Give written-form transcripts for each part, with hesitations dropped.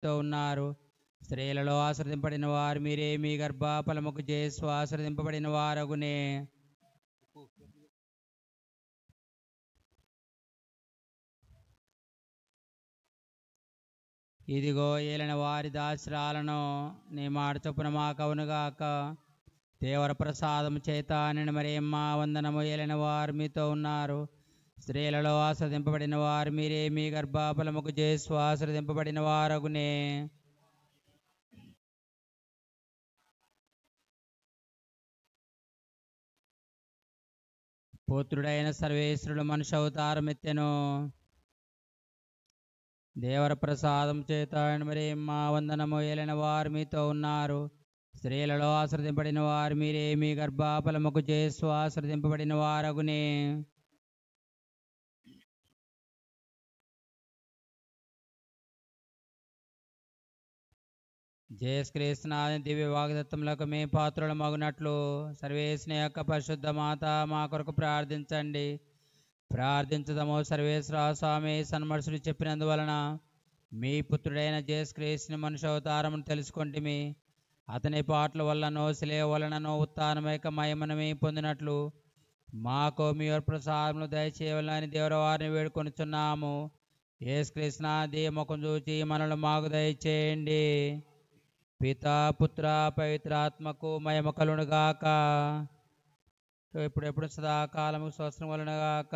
మీతో ఉన్నారు. స్త్రీలలో ఆశ్రదింపబడిన వారు మీరే, మీ గర్భఫలముకు చేసు ఆశ్రదింపబడిన వారగునే. ఇదిగో ఏలిన వారి దాసరాలను నీ మాట చొప్పున మాకవునుగాక. దేవర ప్రసాదం చేత నిన్న మరియమ్మ వందనము. ఏలిన వారు మీతో ఉన్నారు. స్త్రీలలో ఆశ్రదింపబడిన వారు మీరే, మీ గర్భఫలముకు చేసు ఆశ్రదింపబడిన వారగునే. పుత్రుడైన సర్వేశ్వరుడు మనుష్య అవతారం ఎత్తెను. దేవర ప్రసాదం చేత మరియమ్మ వందనము. ఏలిన వారు మీతో ఉన్నారు. స్త్రీలలో ఆశ్రదింపబడిన వారు మీరే, మీ గర్భఫలముకు చేసు ఆశ్రదింపబడిన వారగునే. జయశ్రీస్నాథి దివ్య వాగ్దత్తములకు మే పాత్రలు మగునట్లు సర్వేశ్వని యొక్క పరిశుద్ధ మాత మా కొరకు ప్రార్థించండి. ప్రార్థించదము. సర్వేశ్వర స్వామి సన్మర్శుడు చెప్పినందువలన మీ పుత్రుడైన జయశ్రీస్ని మనుష్య అవతారమును తెలుసుకుంటుమి. అతని పాటల వలనో శిలయ వలననో ఉత్థానమైక మహిమను పొందినట్లు మాకు మీ ప్రసాదములు దయచేయాలని దేవుల వారిని వేడుకొనుచున్నాము. యేసుక్రీస్తునాథి ముఖం చూచి మనల్ని మాకు దయచేయండి. పితా పుత్ర పవిత్రాత్మకు మహిమ కలుగునుగాక. ఎప్పుడెప్పుడు సదాకాలము స్వస్తం వలనగాక.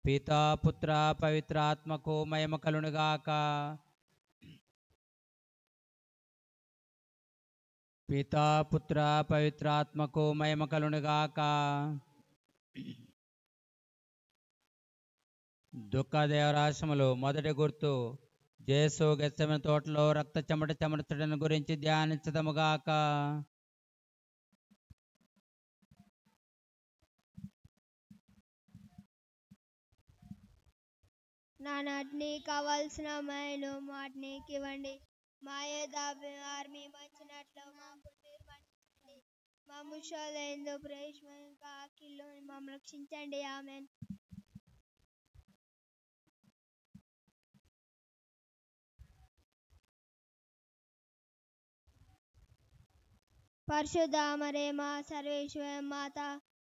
పితా పుత్ర పవిత్రాత్మకు మహిమ కలుగునుగాక. పితా పుత్ర పవిత్రాత్మకు మహిమ కలుగునుగాక. దుఃఖ దేవరాశములు మొదటి గుర్తు. యేసు గెత్సెమనే తోటలో రక్త చెమట చెమటచడం గురించి ధ్యానించదముగాక. నా నాటిని కావాల్సిన మైను మాటినికి ఇవ్వండి. మా ఆర్మీ మంచినట్లు మాకు నిర్మించండి. మా ముషాలైందో ప్రేష్మంగా కిల్లో మమ్మల్ని రక్షించండి. ఆమెన్. పరిశుద్ధ మరియమ్మ సర్వేశ్వర మాత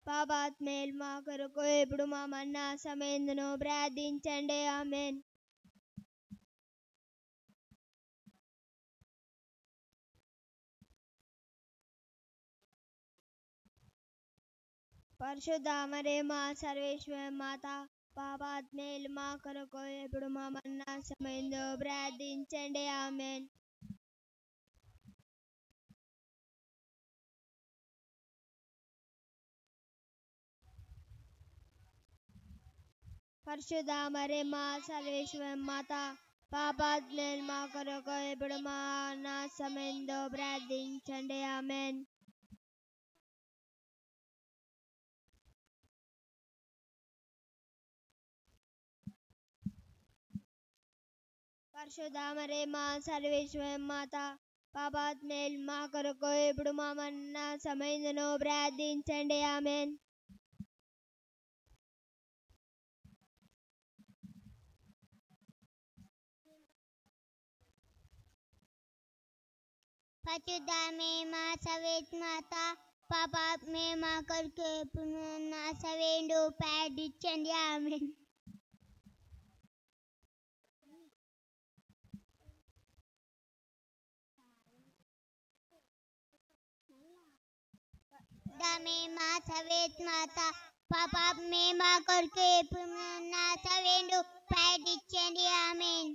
పాపాత్మేల్ మా కొరకు ఇప్పుడు మా మరణ సమయందును ప్రార్థించండి. ఆమెన్. పరిశుద్ధ మరియమ్మ సర్వేశ్వర మాత పాపాత్మేల్ మా కొరకు ఇప్పుడు మా మరణ సమయంలో ప్రార్థించండి. ఆమెన్. పరిశుద్ధ మరియమ్మ సర్వేశ్వర మాత పాపాత్మేల్ మా కొరకు ఇప్పుడు మా మరణ సమయంలో ప్రార్థించండి. ఆమెన్. పరిశుద్ధ మరియమ్మ సర్వేశ్వర మాత పాపాత్మేల్ మా కొరకు ఇప్పుడు మా మరణ సమయంలో ప్రార్థించండి. ఆమెన్. పరిశుద్ధ మరియమ్మ సర్వేశ్వర మాత పాపాత్మేల్ మా కొరకు ఇప్పుడు నా సమయంలో ప్రార్థించండి. ఆమెన్. మరియమ్మ సర్వేశ్వర మాత పాపాత్మేల్ మా కొరకు ఇప్పుడు నా సమయంలో ప్రార్థించండి. ఆమెన్.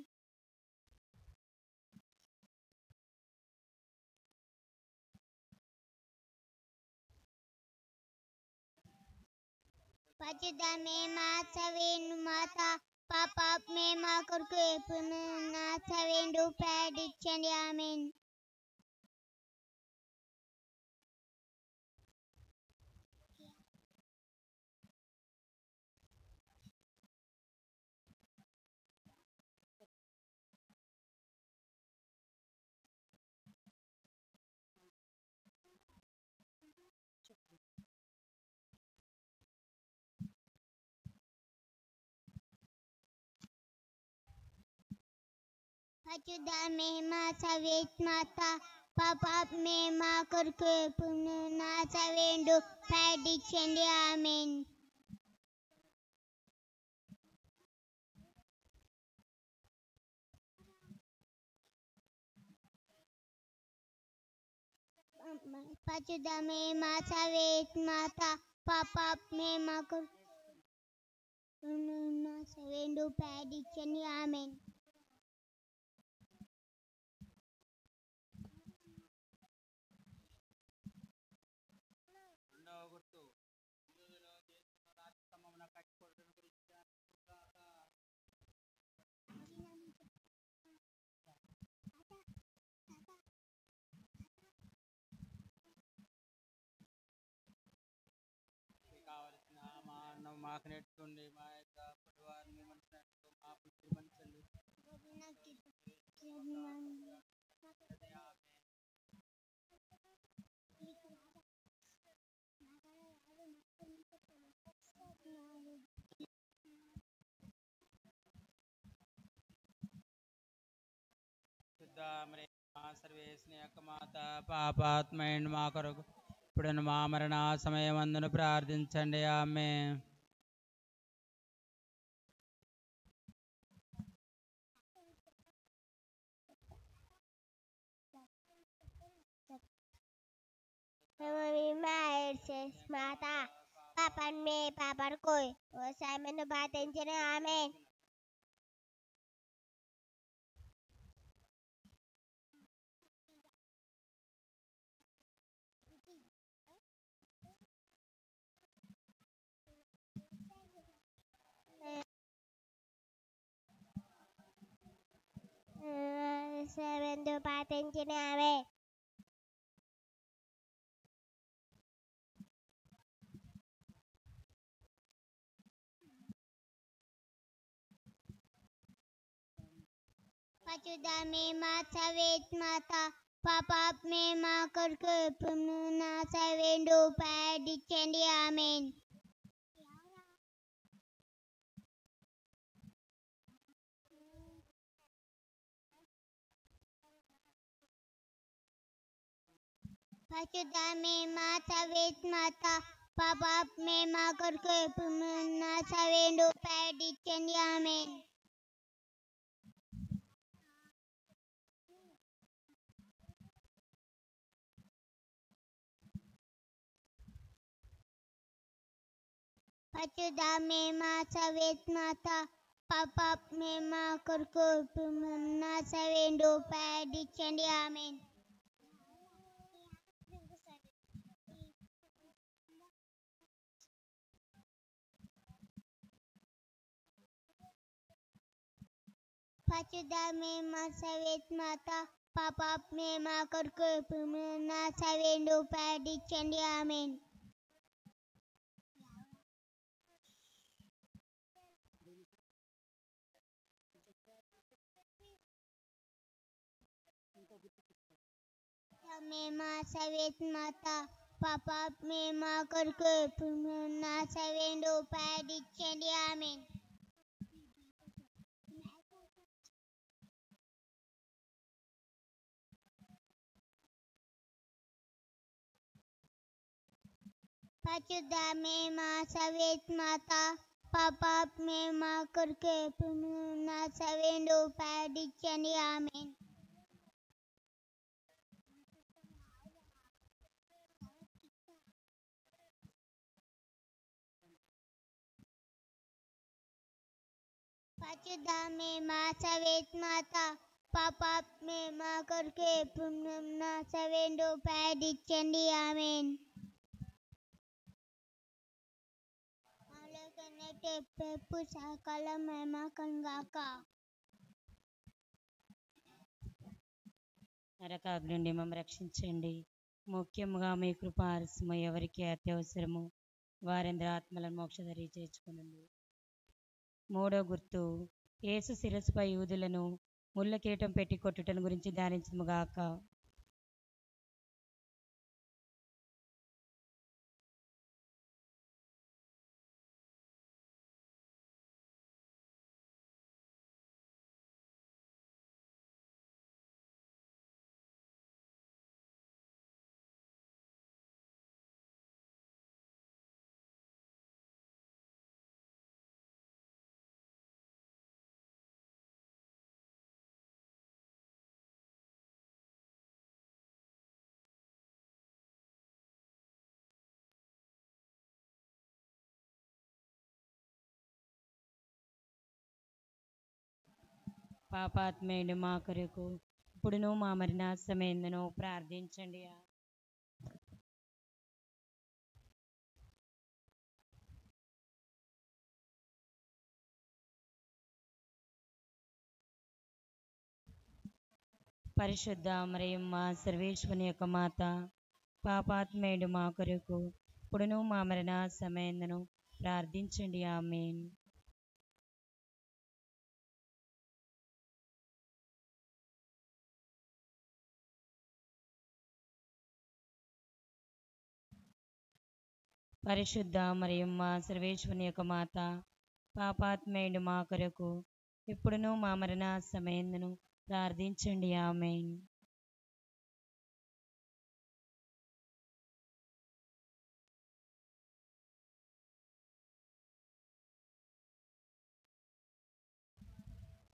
పరిశుద్ధ మరియమ్మ సర్వేశ్వర మాత పాపాత్మేల్ మా కొరకు ఇప్పుడు నా సమయంలో ప్రార్థించండి. ఆమెన్. పరిశుద్ధమే మా సవేత్ మాత పాపాత్మే మా కొరకు ఎప్పుడును నాశవేండు ప్రార్థించండి ఆమేన్. పరిశుద్ధమే మా సవేత్ మాత పాపాత్మే మా కొరకు నాశవేండు ప్రార్థించండి ఆమేన్. రెండవ గుర్తు యూదులో చేస్తున్న రాజస్తంభమున కట్టుకొనుట గురించి ధ్యానించుగాక. కావలసిన మా అన్నం మాకు నేర్చుకోండి, మా యొక్క అప్పటి వారిని మనసినట్టు మా పుట్టి మనుషులు శుద్ధ మరి మా సర్వేశ్వని యొక్క మాత పాపాత్మైన మా కొరకు ఇప్పుడు మా మరణ సమయం అందును ప్రార్థించండి ఆమె. Mata papan me papar koi o Simon batin sini amin. Simon batin sini amin. Pachudame mata vet mata papap me ma korku pumna savendu padichendi amen. Pachudame mata vet mata papap me ma korku pumna savendu padichendi amen. Pachudame mata vet mata papap me ma korku pumna savendu padichendi amen. Pachudame mata vet mata papap me ma korku pumna savendu padichendi amen. Me ma savet mata papap me ma korku pumna savendu padichendi amen. Pachudame ma savet mata papap me ma korku pumna savendu padichendi amen. Pachudame ma savet mata papap me ma korku pumna savendu padichendi amen. Malakane pepu sakala mema kangaka. నరకాగ్ని నుండి మమ్మల్ని రక్షించండి. ముఖ్యంగా మీ కృప ఆలస్యము ఎవరికి అత్యవసరము వారందరి ఆత్మలను మోక్షధరి చేర్చుకునండి. మూడో గుర్తు యేసు శిరస్సుపై యూదులను ముళ్ళ కిరీటం పెట్టి కొట్టుటను గురించి ధ్యానించుగాక. పాపాత్మేయుడు మా కొరకు ఇప్పుడును మా మరణ సమయందును ప్రార్థించండి. పరిశుద్ధ మరియమ్మ సర్వేశ్వరుని యొక్క మాత, పాపాత్మేయుడు మా కొరకు ఇప్పుడును మా మరణ సమయందును ప్రార్థించండి. ఆమేన్. పరిశుద్ధ మరియమ్మ సర్వేశ్వరుని యొక్క మాత, పాపాత్మేయుడు మా కొరకు ఇప్పుడును మా మరణ సమయందును ప్రార్థించండి. ఆమేన్.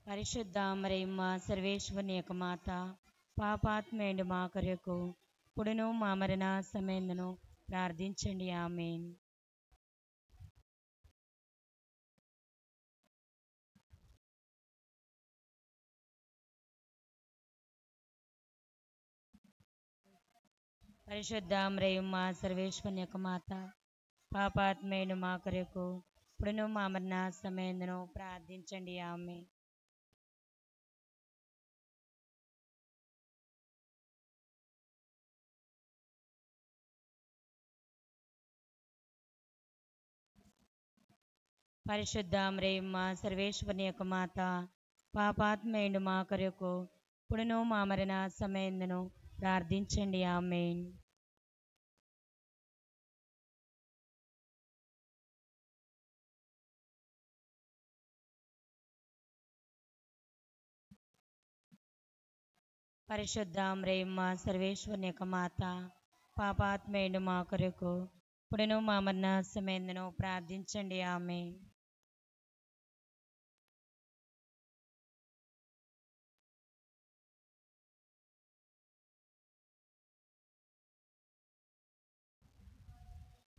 పరిశుద్ధ మరియమ్మ సర్వేశ్వరుని యొక్క మాత, పాపాత్మేయుడు మా కొరకు ఇప్పుడును మా మరణ సమయందును ప్రార్థించండి. ఆమేన్. పరిశుద్ధ మరియమ్మ సర్వేశ్వరుని యొక్క మాత, పాపాత్మేయుడు మా కొరకు ఇప్పుడును మా మరణ సమయందును ప్రార్థించండి. ఆమేన్. పరిశుద్ధ మరియమ్మ సర్వేశ్వరుని యొక్క మాత, పాపాత్మేయుడు మా కొరకు ఇప్పుడును మా మరణ సమయందును ప్రార్థించండి. ఆమేన్. పరిశుద్ధ మరియమ్మ సర్వేశ్వరుని యొక్క మాత, పాపాత్మేయుడు మా కొరకు ఇప్పుడును మా మరణ సమయందును ప్రార్థించండి. ఆమేన్.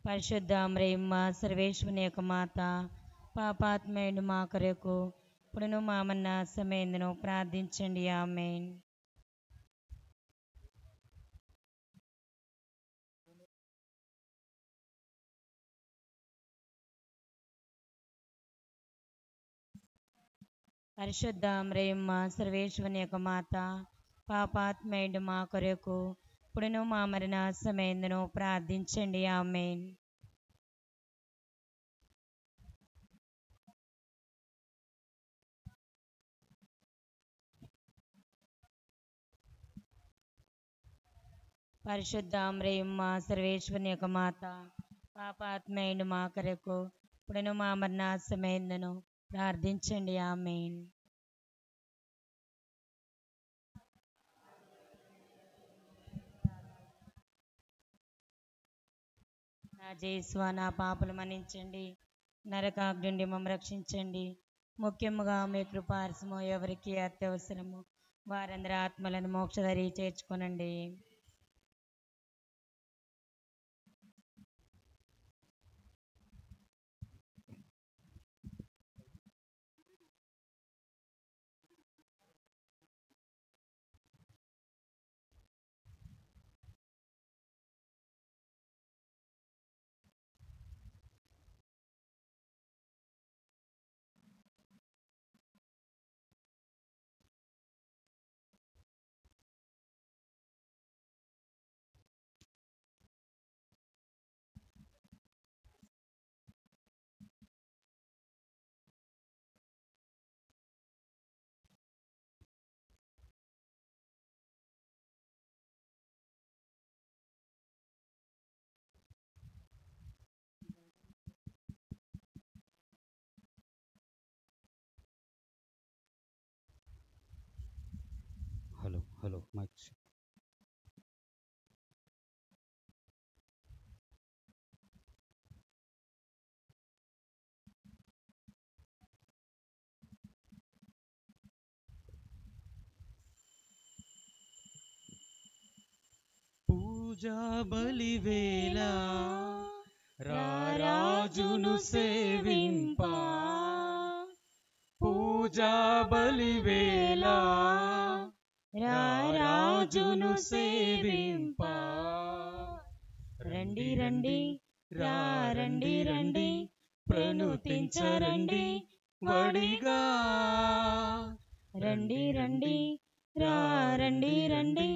పరిశుద్ధ మరియమ్మ సర్వేశ్వరుని యొక్క మాత, పాపాత్మేయుడు మా కొరకు ఇప్పుడును మా మరణ సమయందును ప్రార్థించండి. ఆమేన్. పరిశుద్ధ మరియమ్మ సర్వేశ్వరుని యొక్క మాత, పాపాత్మేయుడు మా కొరకు ఇప్పుడును మా మరణ సమయందును ప్రార్థించండి. ఆమేన్. పరిశుద్ధ మరియమ్మ సర్వేశ్వరుని యొక్క మాత, పాపాత్మేయుడు మా కొరకు ఇప్పుడును మా మరణ సమయందును ప్రార్థించండి. ఆమేన్. నా జేసువా, నా పాపలు మన్నించండి, నరకాగ్ని నుండి మమ్మల్ని రక్షించండి. ముఖ్యముగా మీ కృపారసము ఎవరికి అత్యవసరము వారందరి ఆత్మలను మోక్షదరి చేర్చుకొనండి. Hello mic. పూజా బలివేళ రారాజును సేవింప, పూజా పూజా బలివేళ రారాజును సేవింప రండి రండి రండి రండి ప్రణుతించరండి వడిగా రండి రండి రండి రండి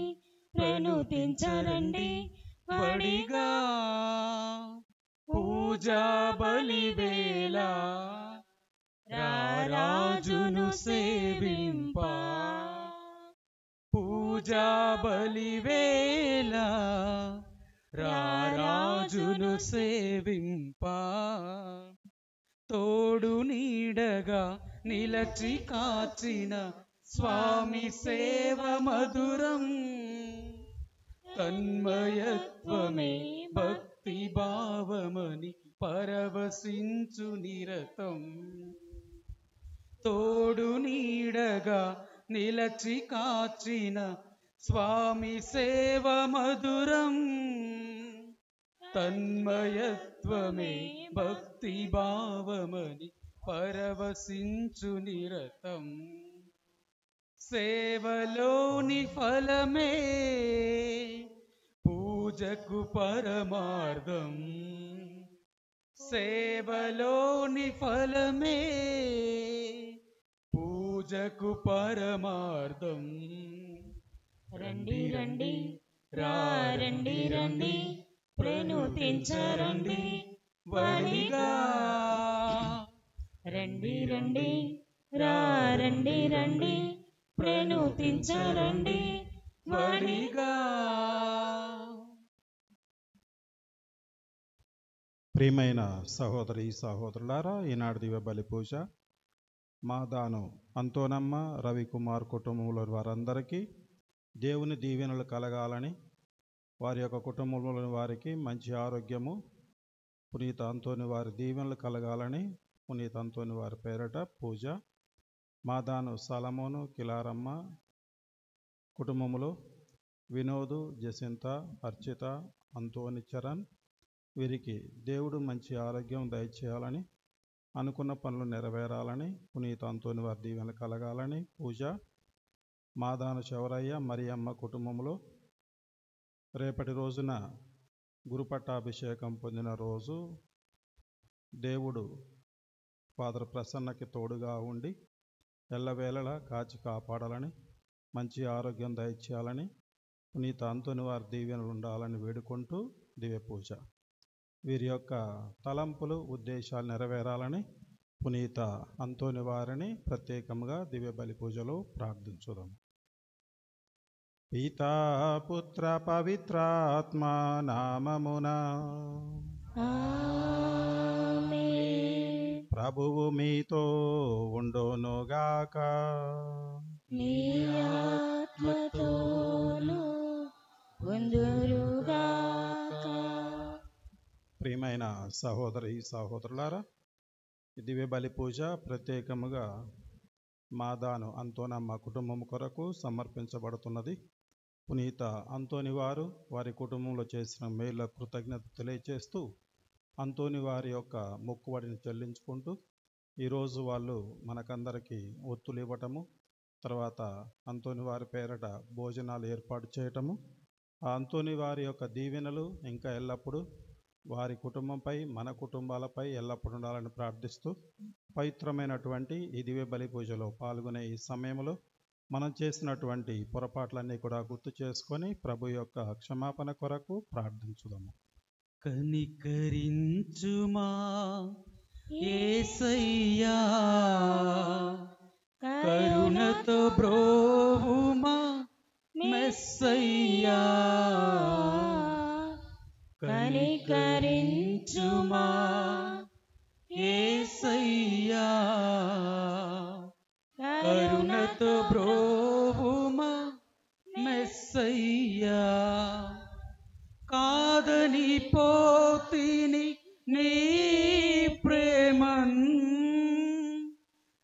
ప్రణుతించరండి వడిగా పూజా బలివేళ రారాజును సేవింప పూజా బలివేళ రారాజును సేవింప తోడు నీడగా నిలచి కాచిన స్వామి సేవ మధురం తన్మయత్వమే భక్తి భావమని పరవశించు నిరతం తోడు నీడగా నిలచి కాచిన స్వామి సేవ మధురం తన్మయత్వమే భక్తి భావమని పరవశించు నిరతం సేవలోని ఫలమే పూజకు పరమార్థం సేవలోని ఫలమే పూజకు పరమార్థం రండి రండి రండి రండి ప్రణుతించరండి వడిగా రండి రండి రండి రండి ప్రణుతించరండి వడిగా. ప్రియమైన సహోదరి సహోదరులారా, ఈనాడు దివ్య బలి పూజ మా దాను అంతోనమ్మ రవికుమార్ కుటుంబంలోని వారందరికీ దేవుని దీవెనలు కలగాలని, వారి యొక్క కుటుంబంలోని వారికి మంచి ఆరోగ్యము, పునీత అంతోని వారి దీవెనలు కలగాలని పునీత అంతోని వారి పేరట పూజ. మాదాను సలమోను కిలారమ్మ కుటుంబములో వినోదు, జసింత, అర్చిత, అంతోని చరణ్ వీరికి దేవుడు మంచి ఆరోగ్యం దయచేయాలని, అనుకున్న పనులు నెరవేరాలని, పునీత అంతోని వారి దీవెనలు కలగాలని పూజ. మాదాను చౌరయ్య మరియమ్మ కుటుంబంలో రేపటి రోజున గురుపట్టాభిషేకం పొందిన రోజు దేవుడు ఫాదర్ ప్రసన్నకి తోడుగా ఉండి ఎల్లవేళలా కాచి కాపాడాలని, మంచి ఆరోగ్యం దయచేయాలని, పునీత అంతోని వారి దీవెనలు ఉండాలని వేడుకుంటూ దివ్య పూజ. వీరి యొక్క తలంపులు ఉద్దేశాలు నెరవేరాలని పునీత అంతోని వారిని ప్రత్యేకంగా దివ్య బలి పూజలో ప్రార్థించుదాం. పితా పుత్ర పవిత్రాత్మ నామమున ప్రభువు మీతో ఉండునుగాక. మీ ఆత్మతోను ఉండునుగాక. ప్రియమైన సహోదరి సహోదరులారా, ఈ దివ్య బలి పూజ ప్రత్యేకముగా మాదాను అంతోనమ్మ కుటుంబం కొరకు సమర్పించబడుతున్నది. పునీత అంతోని వారు వారి కుటుంబంలో చేసిన మేళ్ళ కృతజ్ఞత తెలియచేస్తూ అంతోని వారి యొక్క మొక్కుబడిని చెల్లించుకుంటూ ఈరోజు వాళ్ళు మనకందరికీ ఒత్తులు ఇవ్వటము, తర్వాత అంతోని వారి పేరట భోజనాలు ఏర్పాటు చేయటము, ఆ అంతోని వారి యొక్క దీవెనలు ఇంకా ఎల్లప్పుడూ వారి కుటుంబంపై మన కుటుంబాలపై ఎల్లప్పుడూ ఉండాలని ప్రార్థిస్తూ పవిత్రమైనటువంటి ఈ దివ్య బలి పూజలో పాల్గొనే ఈ సమయంలో మనం చేసినటువంటి పొరపాట్లన్నీ కూడా గుర్తు చేసుకొని ప్రభు యొక్క క్షమాపణ కొరకు ప్రార్థించుదాము. కనికరించుమా యేసయ్యా, కరుణతో బ్రోవుమా మెస్సయ్యా, కనికరించుమా యేసయ్యా, కరుణతో బ్రోవుమా మెస్సయ్యా. కాదని పోతిని నీ ప్రేమన్,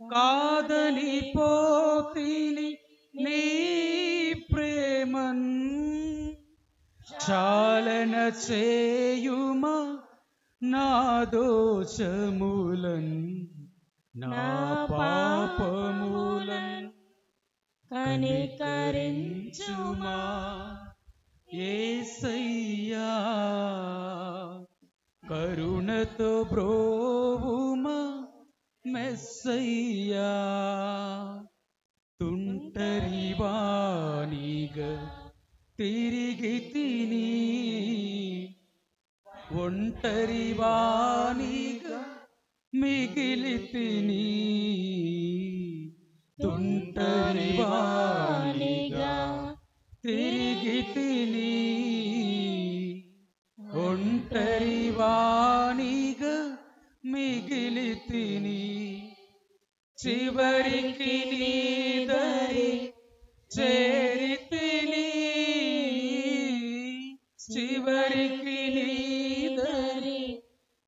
కాదని పోతిని నీ ప్రేమన్, చాలన చేయుమా నా దోషములన్, నా పాపములను కనికరించుమా యేసయ్యా, కరుణతో బ్రోవుమా మెస్సయ్యా. తుంటరివానిగా తిరిగి తిని ఒంటరివానిగా మిగిలి తిని, తుంటరివానిగా తిరిగి తిని ఒంటరివానిగా మిగిలి తిని, చివరికి నీ దరి చేరి తిని, చివరికి నీ దరి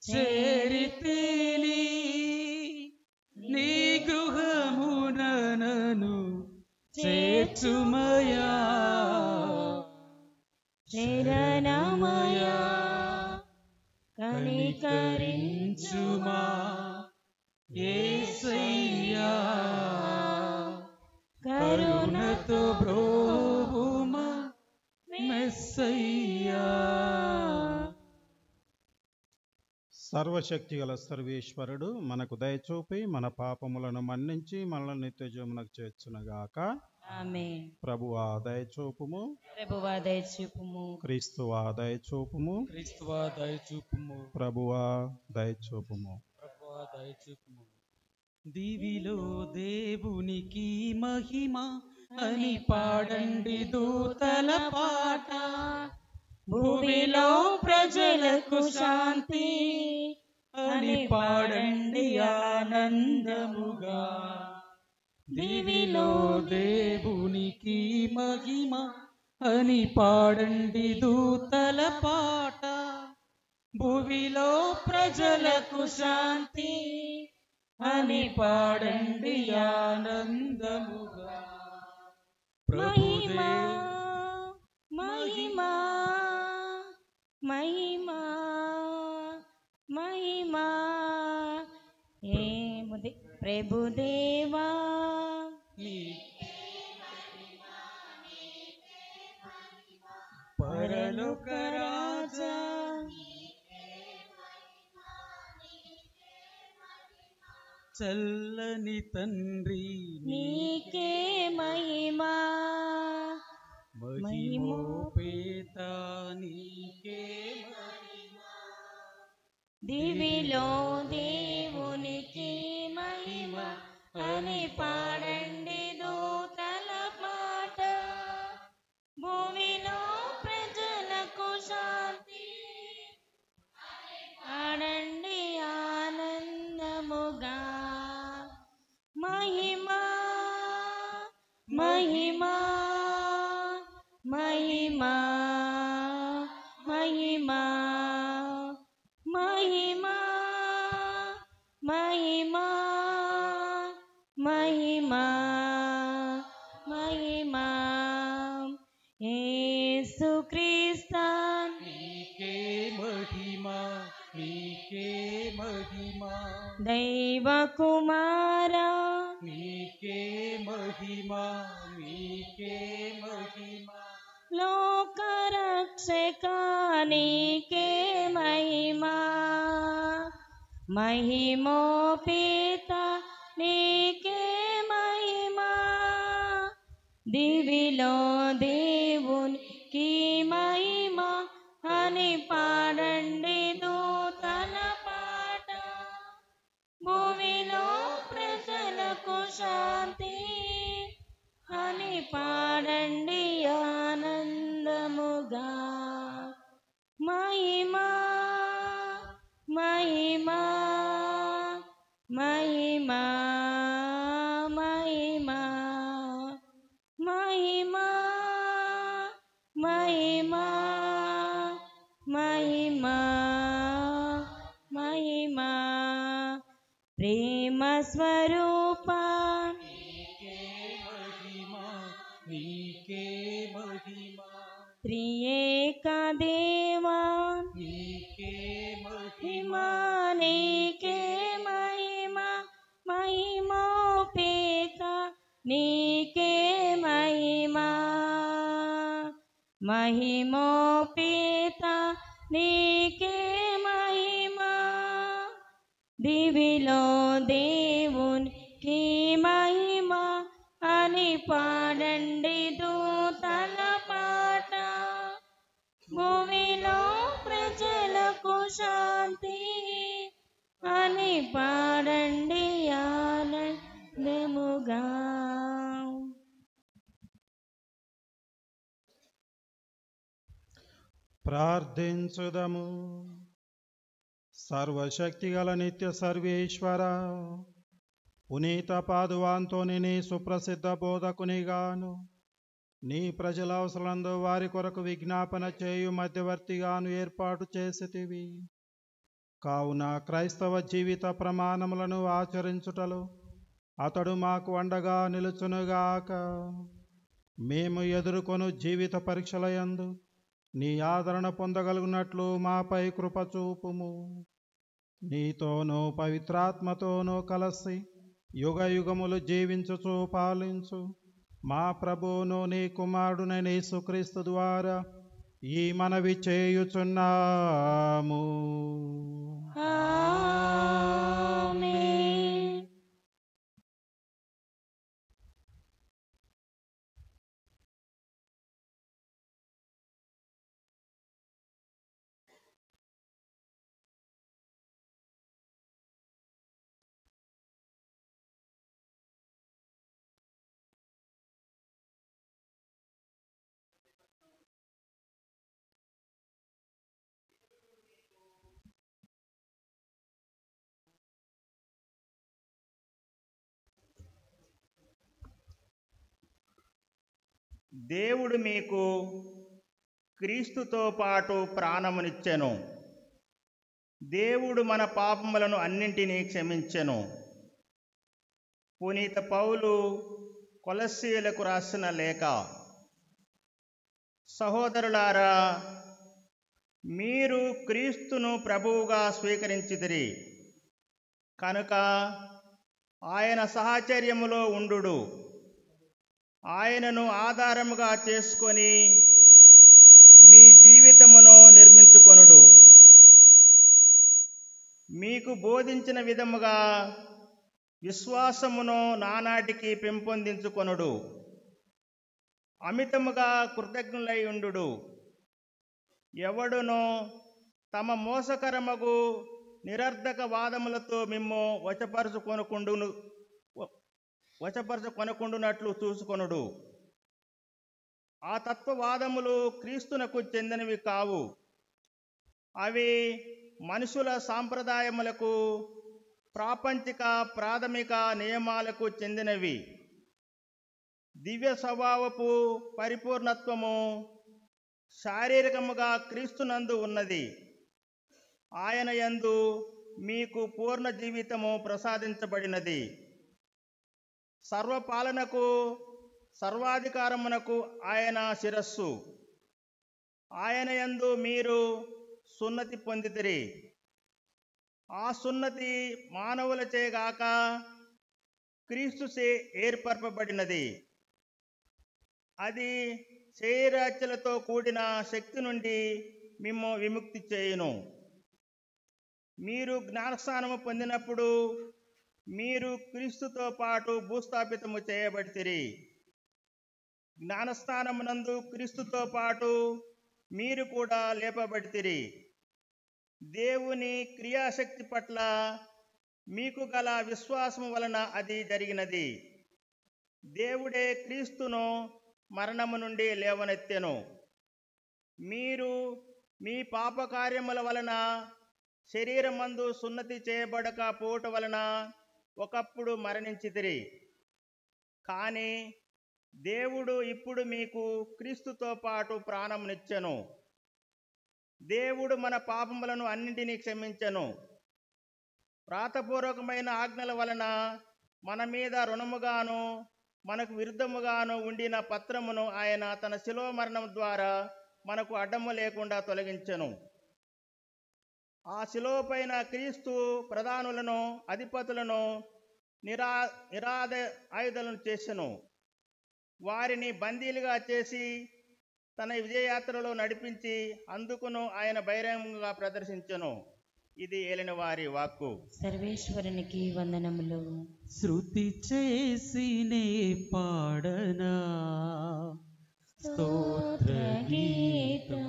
చేరి తిని, నీ గృహమున నన్ను చేర్చుమయా శరణమయా, కనికరించుమా యేసయ్యా, కరుణతో బ్రోవుమా మెస్సయ్యా. సర్వశక్తి గల సర్వేశ్వరుడు మనకు దయచూపి మన పాపములను మన్నించి మనల్ని నిత్యజీవమునకు చేర్చునగాక. ఆమేన్. ప్రభువా దయచూపుము, ప్రభువా దయచూపుము, క్రీస్తువా దయచూపుము, క్రీస్తువా దయచూపుము, ప్రభువా దయచూపుము. ప్రభువా దయచూపుము. దివిలో దేవునికి మహిమ అని పాడండి దూతల పాట, భూమిలో ప్రజలకు శాంతి అని పాడండి ఆనందముగా. దివిలో దేవునికి మహిమ అని పాడండి దూతల పాట, భూమిలో ప్రజలకు శాంతి అని పాడండి ఆనందముగా. మహిమా మహిమా మహిమా మహిమా ఏముది ప్రభుదేవా, పరలోక రాజా, చల్లని తండ్రి నీకే మహిమా, మహిమోపేత నీకే మహిమ. దివిలో దేవునికి మహిమ అని పాడండి దూతల పాట, భూమిలో ప్రజలకు శాంతి పాడండి ఆనందముగా. మహిమా మహిమా మహిమా మహిమా మహిమా మహిమా మహిమా మహిమా యేసుక్రీస్తు నీకే మహిమ, నీకే మహిమ, దైవ కుమారా నీకే మహిమ, నీకే మహిమ. లోకరక్షక నీకే మహిమా, మహిమోపేత నీకే మహిమా, దివిలో దేవునికి మహిమ అని పాడండి దూతల పాట, భూమిలో ప్రజలకు శాంతి అని పాడండి ఆనందముగా. మహిమా మహిమా మహిమా మహిమా మహిమా మహిమా మహిమా మహిమా ప్రేమ స్వరూపా నీకే మహిమ, నీకే మహిమ, త్రియేక దేవా నీకే మహిమ, మహిమా నీకే మహిమ మహిమోపేత నీకే మహిమా, దివిలో దేవునికి మహిమా అని పాడండి దూతల పాట, భూమిలో ప్రజలకు శాంతి అని పాడండి ఆనందముగా. ప్రార్థించుదము. సర్వశక్తిగల నిత్య సర్వేశ్వర, పునీత పాదువాంతోని సుప్రసిద్ధ బోధకునిగాను, నీ ప్రజల అవసరంలో వారి కొరకు విజ్ఞాపన చేయు మధ్యవర్తిగాను ఏర్పాటు చేసితివి. కావున క్రైస్తవ జీవిత ప్రమాణములను ఆచరించుటలో అతడు మాకు అండగా నిలుచునుగాక. మేము ఎదుర్కొను జీవిత పరీక్షలయందు నీ ఆదరణ పొందగలుగునట్లు మాపై కృప చూపుము. నీతోనూ పవిత్రాత్మతోనూ కలసి యుగ యుగములు జీవించుచు పాలించు మా ప్రభువును నీ కుమారుడైన యేసుక్రీస్తు ద్వారా ఈ మనవి చేయుచున్నాము. ఆమేన్. దేవుడు మీకు క్రీస్తుతో పాటు ప్రాణమునిచ్చెను. దేవుడు మన పాపములను అన్నింటినీ క్షమించెను. పునీత పౌలు కొలస్సీయులకు రాసిన లేఖ. సహోదరులారా, మీరు క్రీస్తును ప్రభువుగా స్వీకరించితిరి కనుక ఆయన సహచర్యములో ఉండుడు. ఆయనను ఆధారముగా చేసుకొని మీ జీవితమును నిర్మించుకొనుడు. మీకు బోధించిన విధముగా విశ్వాసమును నానాటికి పెంపొందించుకొనుడు. అమితముగా కృతజ్ఞులై ఉండుడు. ఎవడునో తమ మోసకరమగు నిరర్ధక వాదములతో మిమ్ము వశపరచుకొనకుండునట్లు చూసుకొనుడు. ఆ తత్వవాదములు క్రీస్తునకు చెందినవి కావు. అవి మనుషుల సాంప్రదాయములకు, ప్రాపంచిక ప్రాథమిక నియమాలకు చెందినవి. దివ్య స్వభావపు పరిపూర్ణత్వము శారీరకముగా క్రీస్తునందు ఉన్నది. ఆయన యందు మీకు పూర్ణ జీవితము ప్రసాదించబడినది. సర్వపాలనకు, సర్వాధికారమునకు ఆయన శిరస్సు. ఆయన యందు మీరు సున్నతి పొందితిరి. ఆ సున్నతి మానవులచే గాక క్రీస్తుచే ఏర్పరపబడినది. అది శరీరాచ్యలతో కూడిన శక్తి నుండి మిమ్ము విముక్తి చేయును. మీరు జ్ఞానస్నానము పొందినప్పుడు మీరు క్రీస్తుతో పాటు భూస్థాపితము చేయబడితిరి. జ్ఞానస్నానమునందు క్రీస్తుతో పాటు మీరు కూడా లేపబడితిరి. దేవుని క్రియాశక్తి పట్ల మీకు గల విశ్వాసము వలన అది జరిగినది. దేవుడే క్రీస్తును మరణము నుండి లేవనెత్తెను. మీరు మీ పాపకార్యముల వలన శరీరమందు సున్నతి చేయబడకపోవటం వలన ఒకప్పుడు మరణించితిరి. కానీ దేవుడు ఇప్పుడు మీకు క్రీస్తుతో పాటు ప్రాణమునిచ్చెను. దేవుడు మన పాపములను అన్నింటినీ క్షమించెను. వ్రాతపూర్వకమైన ఆజ్ఞల వలన మన మీద రుణముగాను మనకు విరుద్ధముగాను ఉండిన పత్రమును ఆయన తన శిలువ మరణం ద్వారా మనకు అడ్డము లేకుండా తొలగించెను. ఆ శిలువ పైన క్రీస్తు ప్రధానులను, అధిపతులను ఆయుధాలను చేసెను. వారిని బందీలుగా చేసి తన విజయయాత్రలో నడిపించి అందుకును ఆయన బహిరంగంగా ప్రదర్శించెను. ఇది ఏలిన వారి వాక్కు. సర్వేశ్వరునికి వందనములు. శృతి చేసినే పాడనా స్తోత్ర గీతం,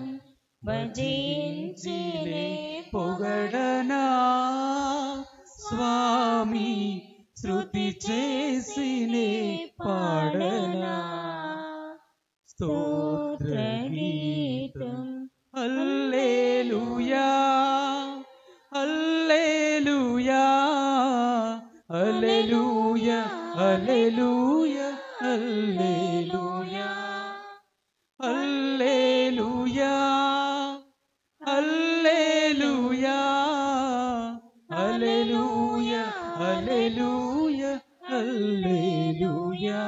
భజించినే పొగడనా స్వామి, శృతి చేసినే పాడనా స్తోత్ర గీతం. హల్లెలూయా హల్లెలూయా హల్లెలూయా హల్లెలూయా హల్లెలూయా హల్లెలూయా హల్లెలూయా హల్లెలూయా హల్లెలూయా హల్లెలూయా.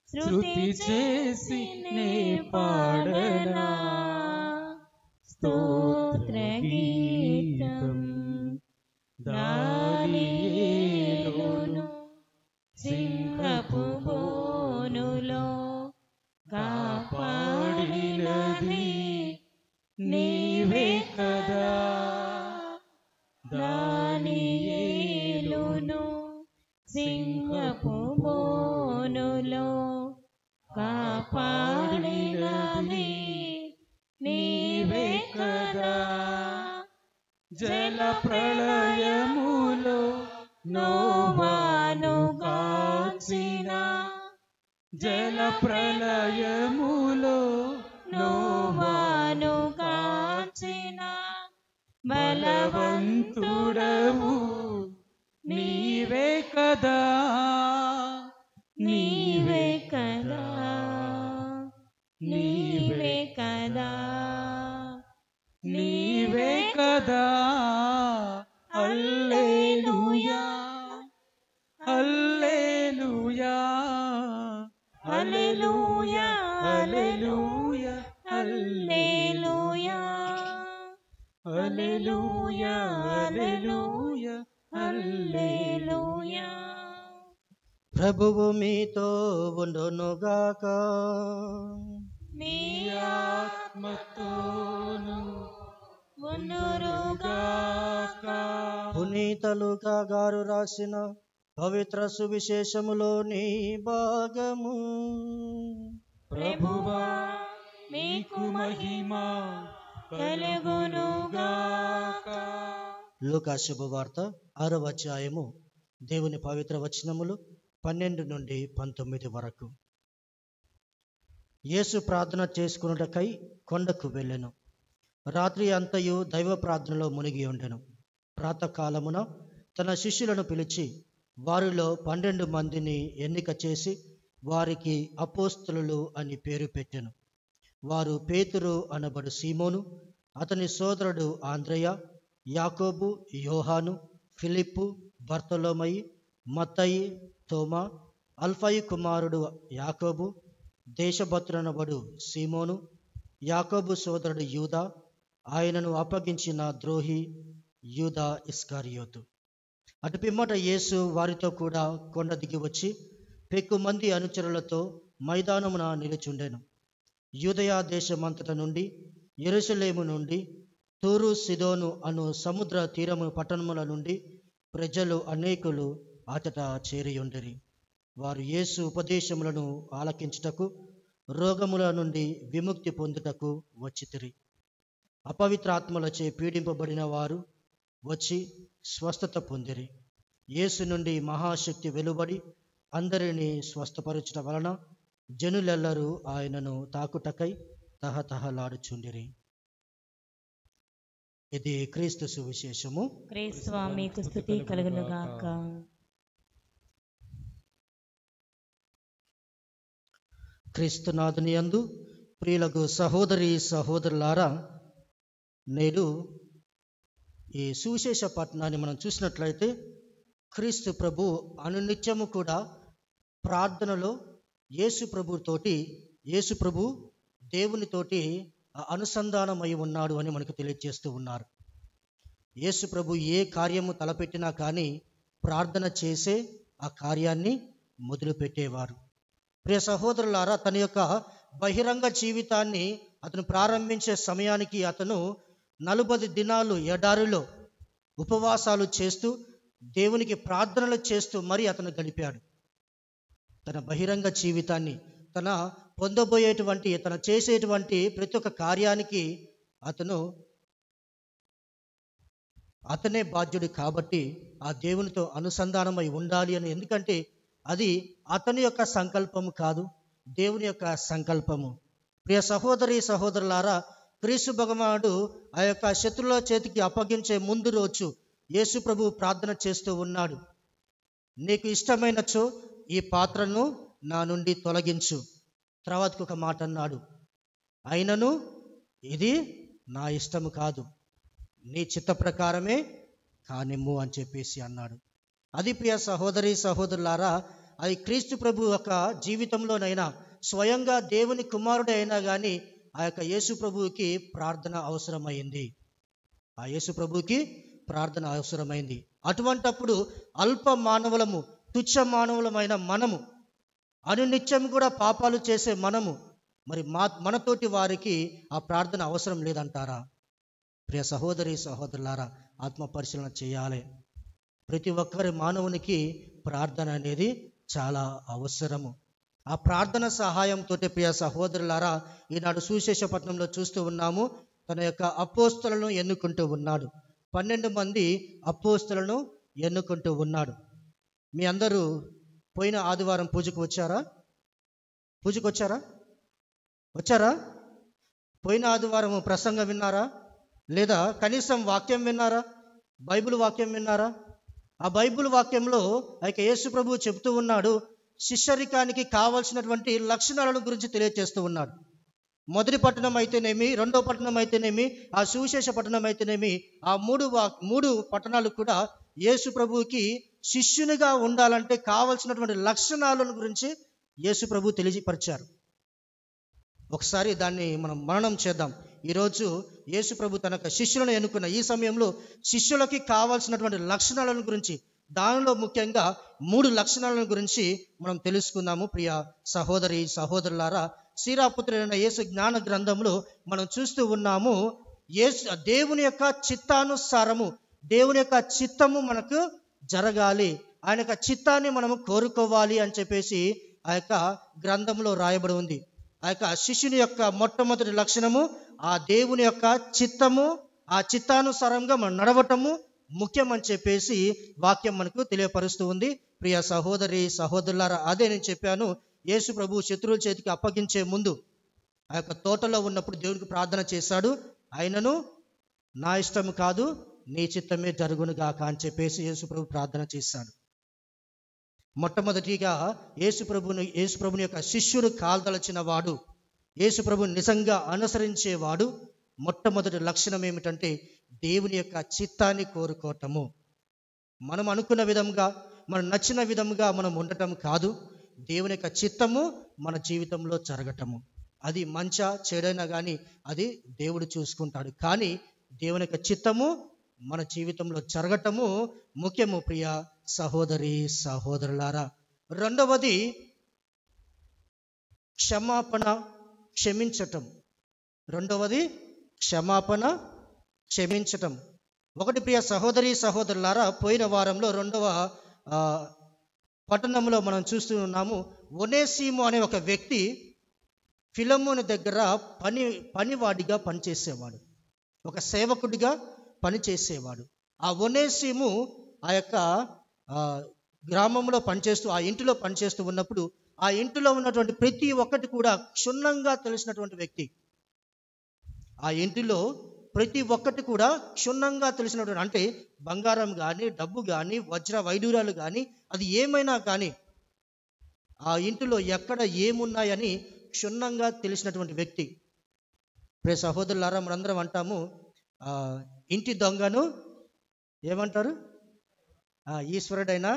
శృతి చేసి నే పాడనా స్తోత్ర గీతం. దానియేలును సింహపు బోనులో కాపాడినది నీవే కదా. దానియేలును సింహపు బోనులో కాపాడినది నీవే కదా. జల ప్రళయములో నోవాను గాచిన, జల ప్రళయములో నోవాను గాచిన బలవంతుడవు నీవే కదా. నీవే కదా నీవే కదా నీవే కదా. హల్లెలూయా హల్లెలూయా హల్లెలూయా హల్లెలూయా హల్లెలూయా హల్లెలూయా హల్లెలూయా హల్లెలూయా. ప్రభువు మీతో ఉండునుగాక. మీ ఆత్మతోను ఉండునుగాక. పునీత లూకా గారు రాసిన పవిత్ర సువిశేషములోని భాగము. ప్రభువా మీకు మహిమ కలుగునుగాక. లూకా శుభవార్త 6వ అధ్యాయము దేవుని పవిత్ర వచనములు 12 నుండి 19 వరకు. యేసు ప్రార్థన చేసుకున్నటకై కొండకు వెళ్ళెను. రాత్రి అంతయు దైవ ప్రార్థనలో మునిగి ఉండెను. ప్రాతకాలమున తన శిష్యులను పిలిచి వారిలో 12 మందిని ఎన్నిక చేసి వారికి అపోస్తలులు అని పేరు పెట్టెను. వారు పేతురు అనబడు సీమోను, అతని సోదరుడు ఆంద్రయ, యాకోబు, యోహాను, ఫిలిప్పు, బర్తలోమయి, మత్తయి, తోమా, అల్ఫయి కుమారుడు యాకోబు, దేశభక్తుడనబడు సీమోను, యాకోబు సోదరుడు యూదా, ఆయనను అప్పగించిన ద్రోహి యూదా ఇస్కరియోతు. అటు పిమ్మట యేసు వారితో కూడా కొండ దిగి వచ్చి పెక్కుమంది అనుచరులతో మైదానమున నిలుచుండెను. యూదయా దేశమంతట నుండి, యెరూషలేము నుండి, తూరు సిదోను అను సముద్ర తీరము పట్టణముల నుండి ప్రజలు అనేకులు అతట చేరియుండిరి. వారు యేసు ఉపదేశములను ఆలకించుటకు, రోగముల నుండి విముక్తి పొందుటకు వచ్చితిరి. అపవిత్రాత్మలచే పీడింపబడిన వారు వచ్చి స్వస్థత పొందిరి. యేసు నుండి మహాశక్తి వెలువడి అందరినీ స్వస్థపరచుట వలన జనులెల్లరూ ఆయనను తాకుటకై తహతహలాడుచుండిరి. ఇది క్రీస్తు సువిశేషము. క్రీస్తువా మీకు స్తుతి కలుగునుగాక. క్రీస్తునాథుని యందు ప్రియులకు సహోదరి సహోదరులారా, నేడు ఈ సువిశేష పట్టణాన్ని మనం చూసినట్లయితే క్రీస్తు ప్రభు అనునిత్యము కూడా ప్రార్థనలో యేసు ప్రభు దేవునితోటి అనుసంధానమై ఉన్నాడు అని మనకు తెలియజేస్తూ ఉన్నారు. యేసు ప్రభు ఏ కార్యము తలపెట్టినా కానీ ప్రార్థన చేసే ఆ కార్యాన్ని మొదలుపెట్టేవారు. ప్రియ సహోదరులారా, తన యొక్క బహిరంగ జీవితాన్ని అతను ప్రారంభించే సమయానికి అతను 40 దినాలు ఎడారిలో ఉపవాసాలు చేస్తూ దేవునికి ప్రార్థనలు చేస్తూ మరి అతను గడిపాడు. తన బహిరంగ జీవితాన్ని, తన పొందబోయేటువంటి, తన చేసేటువంటి ప్రతి ఒక్క కార్యానికి అతనే బాధ్యుడు. కాబట్టి ఆ దేవునితో అనుసంధానమై ఉండాలి అని, ఎందుకంటే అది అతని యొక్క సంకల్పము కాదు, దేవుని యొక్క సంకల్పము. ప్రియ సహోదరి సహోదరులారా, క్రీస్తు భగవానుడు ఆ యొక్క శత్రువుల చేతికి అప్పగించే ముందు రోజు యేసు ప్రభు ప్రార్థన చేస్తూ ఉన్నాడు. నీకు ఇష్టమైనచో ఈ పాత్రను నా నుండి తొలగించు. తర్వాతకు ఒక మాట అన్నాడు, అయినను ఇది నా ఇష్టము కాదు, నీ చిత్త ప్రకారమే కానిమ్ము అని చెప్పేసి అన్నాడు. అది ప్రియ సహోదరి సహోదరులారా, అది క్రీస్తు ప్రభు యొక్క జీవితంలోనైనా, స్వయంగా దేవుని కుమారుడు అయినా కానీ ఆ యొక్క యేసు ప్రభువుకి ప్రార్థన అవసరమైంది. ఆ యేసు ప్రభువుకి ప్రార్థన అవసరమైంది. అటువంటప్పుడు అల్ప మానవులము, తుచ్చ మానవులమైన మనము, అనునిత్యం కూడా పాపాలు చేసే మనము, మరి మనతోటి వారికి ఆ ప్రార్థన అవసరం లేదంటారా? ప్రియ సహోదరి సహోదరులారా, ఆత్మ పరిశీలన చేయాలి. ప్రతి ఒక్కరి మానవునికి ప్రార్థన అనేది చాలా అవసరము. ఆ ప్రార్థన సహాయంతో ప్రియ సహోదరులారా, ఈనాడు సువిశేషపట్నంలో చూస్తూ ఉన్నాము, తన యొక్క అపోస్తలను ఎన్నుకుంటూ ఉన్నాడు. 12 మంది అపోస్తలను ఎన్నుకుంటూ ఉన్నాడు. మీ అందరూ పోయిన ఆదివారం పూజకు వచ్చారా? వచ్చారా? పోయిన ఆదివారం ప్రసంగం విన్నారా? లేదా కనీసం వాక్యం విన్నారా? బైబిల్ వాక్యం విన్నారా? ఆ బైబిల్ వాక్యంలో అయితే యేసు ప్రభువు చెబుతూ ఉన్నాడు, శిష్యరికానికి కావాల్సినటువంటి లక్షణాలను గురించి తెలియజేస్తూ ఉన్నాడు. మొదటి పట్టణం అయితేనేమి, రెండో పట్టణం అయితేనేమి, ఆ సువిశేష పట్టణం అయితేనేమి, ఆ మూడు పట్టణాలు కూడా యేసు ప్రభువుకి శిష్యునిగా ఉండాలంటే కావలసినటువంటి లక్షణాలను గురించి యేసు ప్రభు తెలియపరిచారు. ఒకసారి దాన్ని మనం మననం చేద్దాం. ఈరోజు యేసు ప్రభు తన శిష్యులను ఎన్నుకున్న ఈ సమయంలో శిష్యులకి కావాల్సినటువంటి లక్షణాలను గురించి, దానిలో ముఖ్యంగా 3 లక్షణాలను గురించి మనం తెలుసుకుందాము. ప్రియ సహోదరి సహోదరులారా, శ్రీరాపుత్రుడైన యేసు జ్ఞాన గ్రంథంలో మనం చూస్తూ ఉన్నాము, దేవుని యొక్క చిత్తానుసారము, దేవుని యొక్క చిత్తము మనకు జరగాలి, ఆయన యొక్క చిత్తాన్ని మనము కోరుకోవాలి అని చెప్పేసి ఆ యొక్క గ్రంథంలో రాయబడి ఉంది. ఆ యొక్క శిష్యుని యొక్క మొట్టమొదటి లక్షణము ఆ దేవుని యొక్క చిత్తము, ఆ చిత్తానుసారంగా మనం నడవటము ముఖ్యం అని చెప్పేసి వాక్యం మనకు తెలియపరుస్తూ ఉంది. ప్రియ సహోదరి సహోదరులారా, అదే నేను చెప్పాను, యేసు ప్రభు శత్రువుల చేతికి అప్పగించే ముందు ఆ యొక్క తోటలో ఉన్నప్పుడు దేవునికి ప్రార్థన చేశాడు, అయినను నా ఇష్టం కాదు నీ చిత్తమే జరుగును గాక అని చెప్పేసి యేసు ప్రభు ప్రార్థన చేశాడు. మొట్టమొదటిగా యేసు ప్రభుని యొక్క శిష్యుడు కాల్దలచిన వాడు, యేసు ప్రభుని నిజంగా అనుసరించేవాడు మొట్టమొదటి లక్షణం ఏమిటంటే దేవుని యొక్క చిత్తాన్ని కోరుకోవటము. మనం అనుకున్న విధంగా, మనం నచ్చిన విధంగా మనం ఉండటం కాదు, దేవుని యొక్క చిత్తము మన జీవితంలో జరగటము. అది మంచా చెడైనా కానీ అది దేవుడు చూసుకుంటాడు, కానీ దేవుని యొక్క చిత్తము మన జీవితంలో జరగటము ముఖ్యము. ప్రియ సహోదరి సహోదరులారా, రెండవది క్షమాపణ, క్షమించటం. క్షమించటం. ఒకటి ప్రియ సహోదరి సహోదరులారా, పోయిన వారంలో 2వ పట్టణంలో మనం చూస్తూ ఉన్నాము, ఒనేసిము అనే ఒక వ్యక్తి ఫిలమోను దగ్గర పనివాడిగా పనిచేసేవాడు, ఒక సేవకుడిగా పనిచేసేవాడు. ఆ ఒనేసిము ఆ యొక్క గ్రామంలో పనిచేస్తూ, ఆ ఇంటిలో పనిచేస్తూ ఉన్నప్పుడు ఆ ఇంటిలో ఉన్నటువంటి ప్రతి ఒక్కటి కూడా క్షుణ్ణంగా తెలిసినటువంటి వ్యక్తి. ఆ ఇంటిలో ప్రతి ఒక్కటి కూడా క్షుణ్ణంగా తెలిసినటువంటి, అంటే బంగారం కానీ, డబ్బు కానీ, వజ్ర వైడూర్యాలు కానీ, అది ఏమైనా కానీ ఆ ఇంటిలో ఎక్కడ ఏమున్నాయని క్షుణ్ణంగా తెలిసినటువంటి వ్యక్తి. ప్రియ సహోదరులారా, మనందరం అంటాము, ఇంటి దొంగను ఏమంటారు, ఈశ్వరుడైనా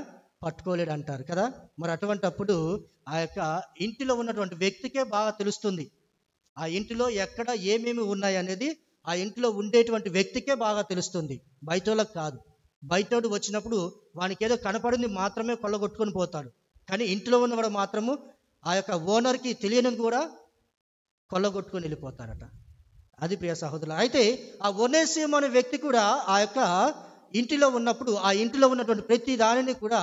పట్టుకోలేడు అంటారు కదా. మరి అటువంటప్పుడు ఆ యొక్క ఇంటిలో ఉన్నటువంటి వ్యక్తికే బాగా తెలుస్తుంది, ఆ ఇంటిలో ఎక్కడ ఏమేమి ఉన్నాయి అనేది ఆ ఇంటిలో ఉండేటువంటి వ్యక్తికే బాగా తెలుస్తుంది, బయటోళ్ళకి కాదు. బయటోడు వచ్చినప్పుడు వానికి ఏదో కనపడింది మాత్రమే కొల్లగొట్టుకొని పోతాడు, కానీ ఇంట్లో ఉన్నవాడు మాత్రము ఆ యొక్క ఓనర్కి తెలియని కూడా కొల్లగొట్టుకొని వెళ్ళిపోతారట. అది ప్రియ సహోదరులు. అయితే ఆ ఒనేసిము అనే వ్యక్తి కూడా ఆ యొక్క ఇంటిలో ఉన్నప్పుడు ఆ ఇంటిలో ఉన్నటువంటి ప్రతి దానిని కూడా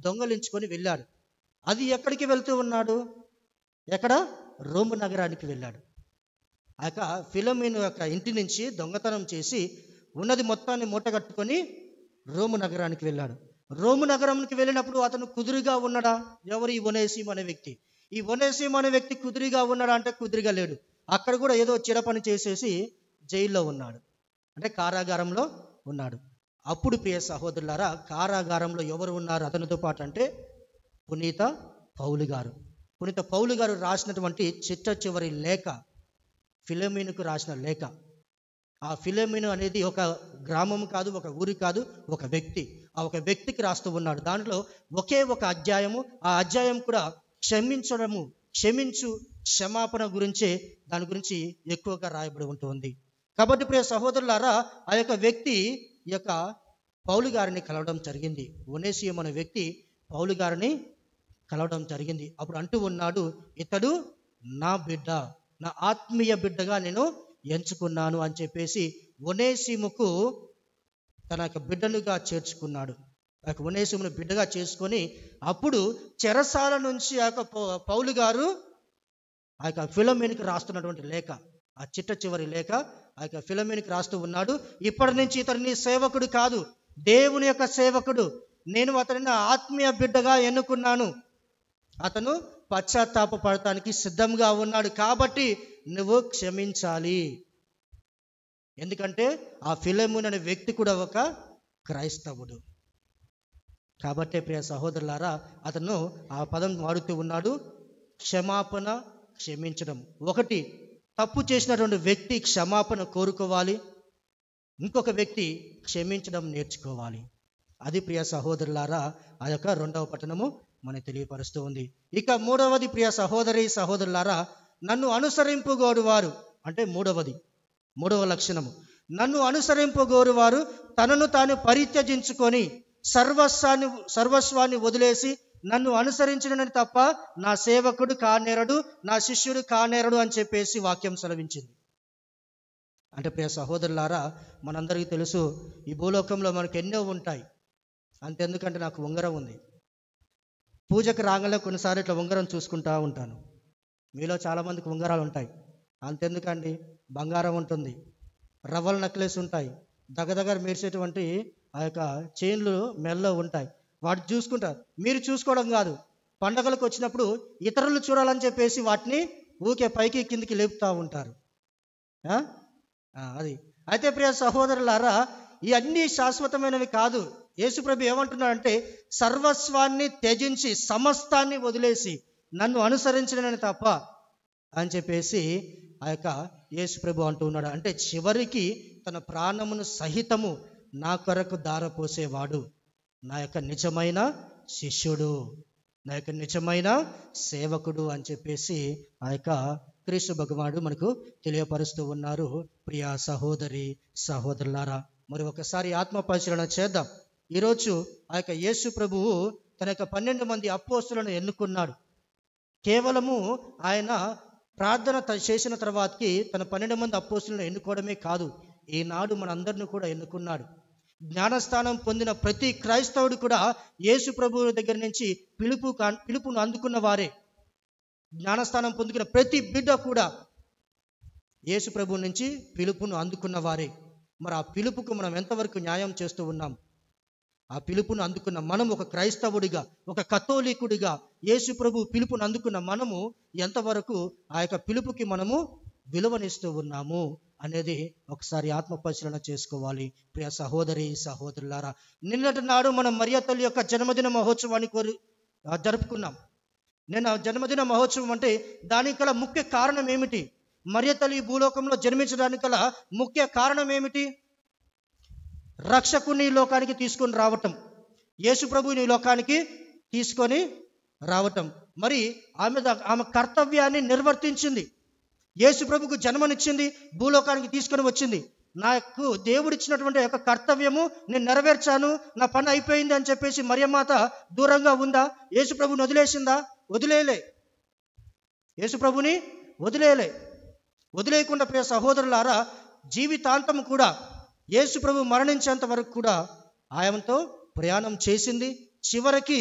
దొంగలించుకొని వెళ్ళాడు. అది ఎక్కడికి వెళ్తూ ఉన్నాడు? ఎక్కడ? రోము నగరానికి వెళ్ళాడు. ఆ యొక్క ఫిలోమేను యొక్క ఇంటి నుంచి దొంగతనం చేసి ఉన్నది మొత్తాన్ని మూటగట్టుకొని రోము నగరానికి వెళ్ళాడు. రోము నగరానికి వెళ్ళినప్పుడు అతను కుదురుగా ఉన్నాడా? ఎవరు? ఈ ఒనేసిము అనే వ్యక్తి. ఈ ఒనేసిము అనే వ్యక్తి కుదురుగా ఉన్నాడా అంటే కుదురుగా లేడు. అక్కడ కూడా ఏదో చిరపని చేసేసి జైల్లో ఉన్నాడు, అంటే కారాగారంలో ఉన్నాడు. అప్పుడు ప్రియ సహోదరులారా, కారాగారంలో ఎవరు ఉన్నారు అతనితో పాటు అంటే పునీత పౌలు గారు. పునీత పౌలు గారు రాసినటువంటి చిట్ట చివరి లేఖ, ఫిలోమేనుకు రాసిన లేఖ. ఆ ఫిలోమేను అనేది ఒక గ్రామం కాదు, ఒక ఊరి కాదు, ఒక వ్యక్తి. ఆ ఒక వ్యక్తికి రాస్తూ ఉన్నాడు. దాంట్లో ఒకే ఒక అధ్యాయము, ఆ అధ్యాయం కూడా క్షమించు, క్షమాపణ గురించే, దాని గురించి ఎక్కువగా రాయబడి ఉంటుంది. కాబట్టి ప్రియ సహోదరులారా, ఆ యొక్క వ్యక్తి ఈ యొక్క పౌలు గారిని కలవడం జరిగింది. ఒనేసిము అనే వ్యక్తి పౌలు గారిని కలవడం జరిగింది. అప్పుడు అంటూ ఉన్నాడు, ఇతడు నా బిడ్డ, నా ఆత్మీయ బిడ్డగా నేను ఎంచుకున్నాను అని చెప్పేసి ఒనేసిముకు తన యొక్క బిడ్డలుగా చేర్చుకున్నాడు. ఆ యొక్క ఒనేసిమును బిడ్డగా చేసుకొని అప్పుడు చెరసాల నుంచి ఆ యొక్క పౌలు గారు ఆ యొక్క ఫిలోమేనుకి రాస్తున్నటువంటి లేఖ, ఆ చిట్ట చివరి లేఖ ఆ యొక్క ఫిలోమేనుకి రాస్తూ ఉన్నాడు. ఇప్పటి నుంచి ఇతడు నీ సేవకుడు కాదు, దేవుని యొక్క సేవకుడు. నేను అతనిని ఆత్మీయ బిడ్డగా ఎన్నుకున్నాను. అతను పశ్చాత్తాప పడటానికి సిద్ధంగా ఉన్నాడు. కాబట్టి నువ్వు క్షమించాలి. ఎందుకంటే ఆ ఫిలోమోను అనే వ్యక్తి కూడా ఒక క్రైస్తవుడు. కాబట్టి ప్రియ సహోదరులారా, అతను ఆ పదం వాడుతూ ఉన్నాడు, క్షమాపణ, క్షమించడం. ఒకటి, తప్పు చేసినటువంటి వ్యక్తి క్షమాపణ కోరుకోవాలి, ఇంకొక వ్యక్తి క్షమించడం నేర్చుకోవాలి. అది ప్రియ సహోదరులారా ఆ యొక్క రెండవ పట్టణము మనకు తెలియపరుస్తూ ఉంది. ఇక మూడవది ప్రియ సహోదరులారా, నన్ను అనుసరింపుగోరువారు అంటే మూడవ లక్షణము, నన్ను అనుసరింపుగోరువారు తనను తాను పరిత్యజించుకొని సర్వస్వాన్ని వదిలేసి నన్ను అనుసరించడని తప్ప నా సేవకుడు కానేరడు, నా శిష్యుడు కానేరడు అని చెప్పేసి వాక్యం సెలవించింది. అంటే ప్రియ సహోదరులారా, మనందరికీ తెలుసు ఈ భూలోకంలో మనకు ఎన్నో ఉంటాయి. అంతెందుకంటే నాకు ఉంగరం ఉంది. పూజకు రాగానే కొన్నిసార్లు ఇట్లా ఉంగరం చూసుకుంటా ఉంటాను. మీలో చాలామందికి ఉంగరాలు ఉంటాయి. అంతెందుకండి, బంగారం ఉంటుంది, రవ్వల నెక్లెస్ ఉంటాయి, దగ్గర మెరిసేటువంటి ఆ యొక్క చైన్లు మెల్లో ఉంటాయి. వాటిని చూసుకుంటారు. మీరు చూసుకోవడం కాదు, పండగలకు వచ్చినప్పుడు ఇతరులు చూడాలని చెప్పేసి వాటిని ఊకే పైకి కిందికి లేపుతూ ఉంటారు. అది అయితే ప్రియ సహోదరులారా, ఈ అన్ని శాశ్వతమైనవి కాదు. యేసుప్రభు ఏమంటున్నాడంటే సర్వస్వాన్ని త్యజించి సమస్తాన్ని వదిలేసి నన్ను అనుసరించడని తప్ప అని చెప్పేసి ఆ యొక్క యేసుప్రభు అంటూ ఉన్నాడు. అంటే చివరికి తన ప్రాణమును సహితము నా కొరకు దారపోసేవాడు నా యొక్క నిజమైన శిష్యుడు, నా యొక్క నిజమైన సేవకుడు అని చెప్పేసి ఆ యొక్క క్రీస్తు భగవానుడు మనకు తెలియపరుస్తూ ఉన్నారు. ప్రియ సహోదరులారా, మరి ఒకసారి ఆత్మ పరిశీలన చేద్దాం. ఈరోజు ఆ యొక్క యేసు ప్రభువు తన యొక్క 12 మంది అపోస్తలులను ఎన్నుకున్నాడు. కేవలము ఆయన ప్రార్థన చేసిన తర్వాతకి తన 12 మంది అపోస్తలులను ఎన్నుకోవడమే కాదు, ఈనాడు మనందరిని కూడా ఎన్నుకున్నాడు. జ్ఞానస్థానం పొందిన ప్రతి క్రైస్తవుడు కూడా యేసు ప్రభువు దగ్గర నుంచి పిలుపును అందుకున్న వారే. జ్ఞానస్థానం పొందుకున్న ప్రతి బిడ్డ కూడా యేసు ప్రభువు నుంచి పిలుపును అందుకున్న వారే. మరి ఆ పిలుపుకు మనం ఎంతవరకు న్యాయం చేస్తూ ఉన్నాం? ఆ పిలుపును అందుకున్న మనం ఒక క్రైస్తవుడిగా, ఒక కథోలికుడిగా యేసు ప్రభు పిలుపును అందుకున్న మనము ఎంతవరకు ఆ యొక్క పిలుపుకి మనము విలువనిస్తూ ఉన్నాము అనేది ఒకసారి ఆత్మ పరిశీలన చేసుకోవాలి. ప్రియ సహోదరులారా, నిన్నటి నాడు మనం మరియ తల్లి యొక్క జన్మదిన మహోత్సవాన్ని జరుపుకున్నాం. నేను ఆ జన్మదిన మహోత్సవం అంటే దానికి గల ముఖ్య కారణం ఏమిటి? మరియ తల్లి భూలోకంలో జన్మించడానికి గల ముఖ్య కారణం ఏమిటి? రక్షకుని లోకానికి తీసుకొని రావటం, యేసు ప్రభుని లోకానికి తీసుకొని రావటం. మరి ఆమె కర్తవ్యాన్ని నిర్వర్తించింది. యేసు ప్రభుకు జన్మనిచ్చింది, భూలోకానికి తీసుకొని వచ్చింది. నాకు దేవుడిచ్చినటువంటి యొక్క కర్తవ్యము నేను నెరవేర్చాను, నా పని అయిపోయింది అని చెప్పేసి మరియమాత దూరంగా ఉందా? యేసు ప్రభుని వదిలేసిందా? వదిలేలే. యేసుప్రభుని వదిలేయకుండా ప్రియ సహోదరులారా, జీవితాంతం కూడా యేసుప్రభు మరణించేంత వరకు కూడా ఆయనతో ప్రయాణం చేసింది. చివరికి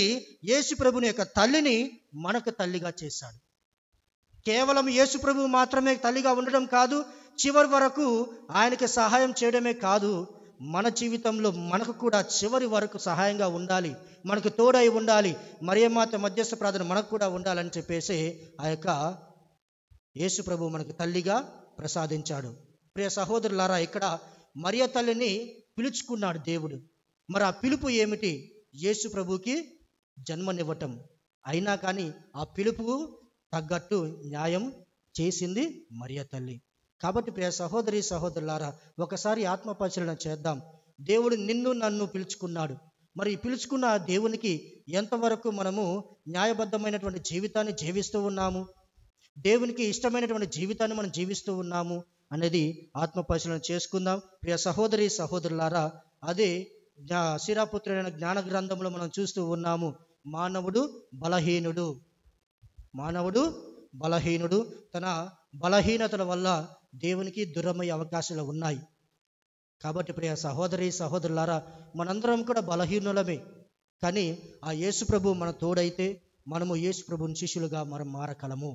యేసుప్రభుని యొక్క తల్లిని మనకు తల్లిగా చేశాడు. కేవలం యేసుప్రభు మాత్రమే తల్లిగా ఉండడం కాదు, చివరి వరకు ఆయనకి సహాయం చేయడమే కాదు, మన జీవితంలో మనకు కూడా చివరి వరకు సహాయంగా ఉండాలి, మనకు తోడై ఉండాలి, మరియమాత మధ్యస్థ ప్రార్థన మనకు కూడా ఉండాలని చెప్పేసి ఆ యొక్క యేసుప్రభు మనకు తల్లిగా ప్రసాదించాడు. ప్రియ సహోదరులారా, ఇక్కడ మరియ తల్లిని పిలుచుకున్నాడు దేవుడు. మరి ఆ పిలుపు ఏమిటి? యేసుప్రభుకి జన్మనివ్వటం. అయినా కానీ ఆ పిలుపు తగ్గట్టు న్యాయం చేసింది మరియ తల్లి. కాబట్టి ప్రియ సహోదరి సహోదరులారా, ఒకసారి ఆత్మపరిశీలన చేద్దాం. దేవుడు నిన్ను నన్ను పిలుచుకున్నాడు. మరి పిలుచుకున్న దేవునికి ఎంతవరకు మనము న్యాయబద్ధమైనటువంటి జీవితాన్ని జీవిస్తూ ఉన్నాము, దేవునికి ఇష్టమైనటువంటి జీవితాన్ని మనం జీవిస్తూ ఉన్నాము అనేది ఆత్మపరిశీలన చేసుకుందాం. ప్రియ సహోదరి సహోదరులారా, అదే శిరాపుత్రుడైన జ్ఞాన గ్రంథంలో మనం చూస్తూ ఉన్నాము. మానవుడు బలహీనుడు, తన బలహీనతల వల్ల దేవునికి దూరమయ్యే అవకాశాలు ఉన్నాయి. కాబట్టి ప్రియ సహోదరి సహోదరులారా, మనందరం కూడా బలహీనులమే. కానీ ఆ యేసుప్రభు మన తోడైతే మనము యేసుప్రభుని శిష్యులుగా మనం మారగలము.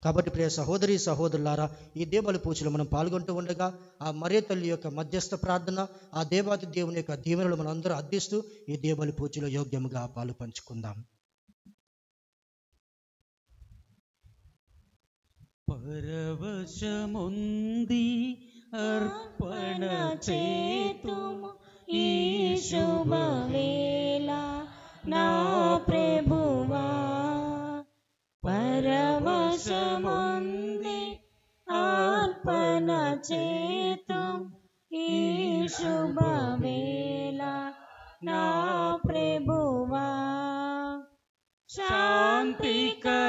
కాబట్టి ప్రియ సహోదరి సహోదరులారా, ఈ దేవాలయ పూజలో మనం పాల్గొంటూ ఉండగా ఆ మరియ తల్లి యొక్క మధ్యస్థ ప్రార్థన, ఆ దేవాది దేవుని యొక్క దీవెనలు మనం అందరూ అర్థిస్తూ ఈ దేవాలయ పూజలో యోగ్యముగా పాలు పంచుకుందాం. పరవశముంది అర్పణ చేతుము ఈ శుభవేళ నా ప్రభువా. పరవశముంది అర్పణ చేతుము ఈ శుభవేళ నా ప్రభువా. శాంతికరామా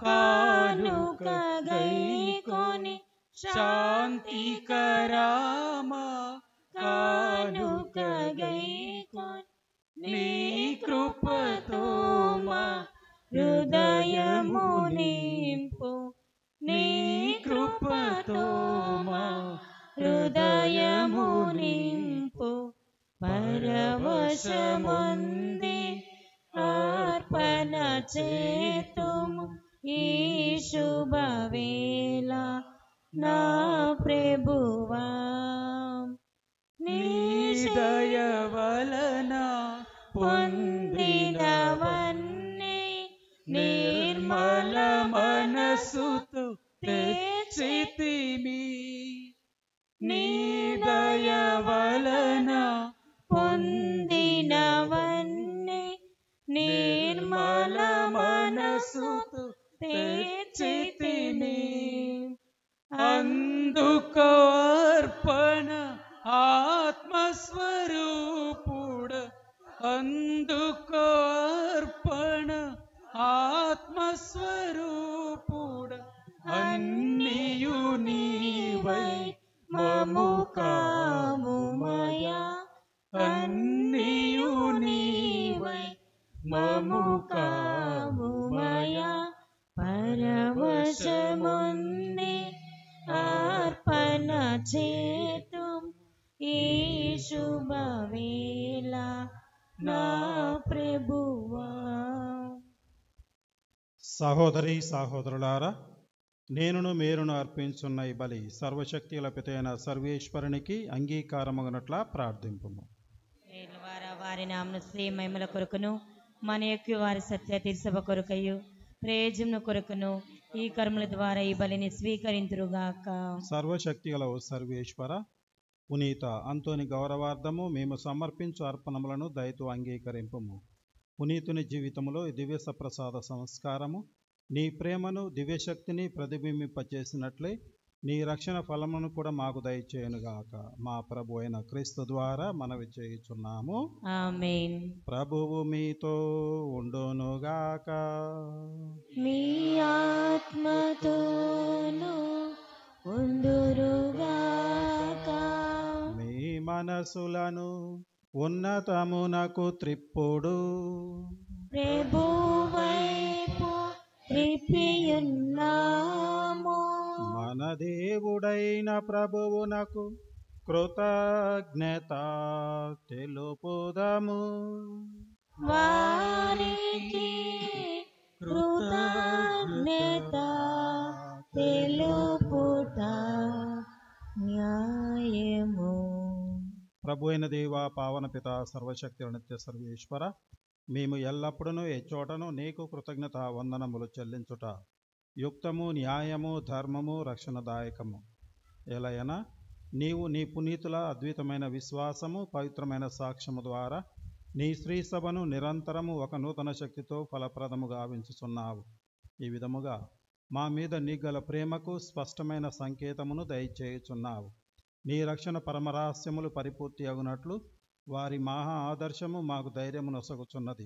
కానుక గైకొని, శాంతికరామా కానుక గైకొని, నీ కృపతో మా హృదయము నింపు, నీ కృపతో మా హృదయము నింపు. పరవశముంది అర్పణ చేతుము ఈ శుభవేళ నా ప్రభువా. నీ దయ వలన పొందినవన్నీ నిర్మల మనసుతో తెచ్చితిమి. నీ దయ వలన పొందినవన్నీ నిర్మల మనసుతో తెచ్చితిమి. అందుకో అర్పణ ఆత్మస్వరూపుడ, అందుకో అర్పణ ఆత్మస్వరూపుడ. అన్నియు నీవై మము కాముమయా, అన్నియు నీవై మము కాముమయా. పరవశముంది అర్పణ చేతుము ఈ శుభవేళ నా ప్రభువా. సహోదరి సహోదరులారా, నేనును మీరును అర్పించున్న ఈ బలి సర్వశక్తిగల పితైన సర్వేశ్వరునికి అంగీకారమగునట్లా ప్రార్థింపుము. వారి నామను శ్రీ మహిమల కొరకును మన యొక్క వారి సత్య తీర్సభ కొరకయు ప్రయోజనం కొరకును ఈ కర్మల ద్వారా ఈ బలిని స్వీకరింతురుగాక. సర్వశక్తిగల ఓ సర్వేశ్వర, పునీత అంతోని గౌరవార్థము మేము సమర్పించు అర్పణములను దయతో అంగీకరింపుము. పునీతుని జీవితంలో దివ్య ప్రసాద సంస్కారము నీ ప్రేమను దివ్యశక్తిని ప్రతిబింబింపచేసినట్లే నీ రక్షణ ఫలమును కూడా మాకు దయచేయునుగాక. మా ప్రభు అయిన క్రీస్తు ద్వారా మనవి చేయుచున్నాము. ఆమేన్. ప్రభువు మీతో ఉండునుగాక. మీ ఆత్మతోను ఉండురుగాక. మీ మనసులను ఉన్నతమునకు త్రిప్పుడు, ప్రభువైపు త్రిప్పియున్నాము. మన దేవుడైన ప్రభువునకు కృతజ్ఞత తెలుపుదము. వారికి కృతజ్ఞత తెలుపుట న్యాయము. ప్రభు అయిన దేవ, పావన పిత, సర్వశక్తి నిత్య సర్వేశ్వర, మేము ఎల్లప్పుడూ ఏ చోటను నీకు కృతజ్ఞత వందనములు చెల్లించుట యుక్తము, న్యాయము, ధర్మము, రక్షణదాయకము. ఎలయనా నీవు నీ పునీతుల అద్భుతమైన విశ్వాసము, పవిత్రమైన సాక్ష్యము ద్వారా నీ శ్రీ సభను నిరంతరము ఒక నూతన శక్తితో ఫలప్రదముగా గావించుచున్నావు. ఈ విధముగా మా మీద నీగల ప్రేమకు స్పష్టమైన సంకేతమును దయచేయుచున్నావు. నీ రక్షణ పరమరహస్యములు పరిపూర్తి అగునట్లు వారి మహా ఆదర్శము మాకు ధైర్యము నొసగుచున్నది.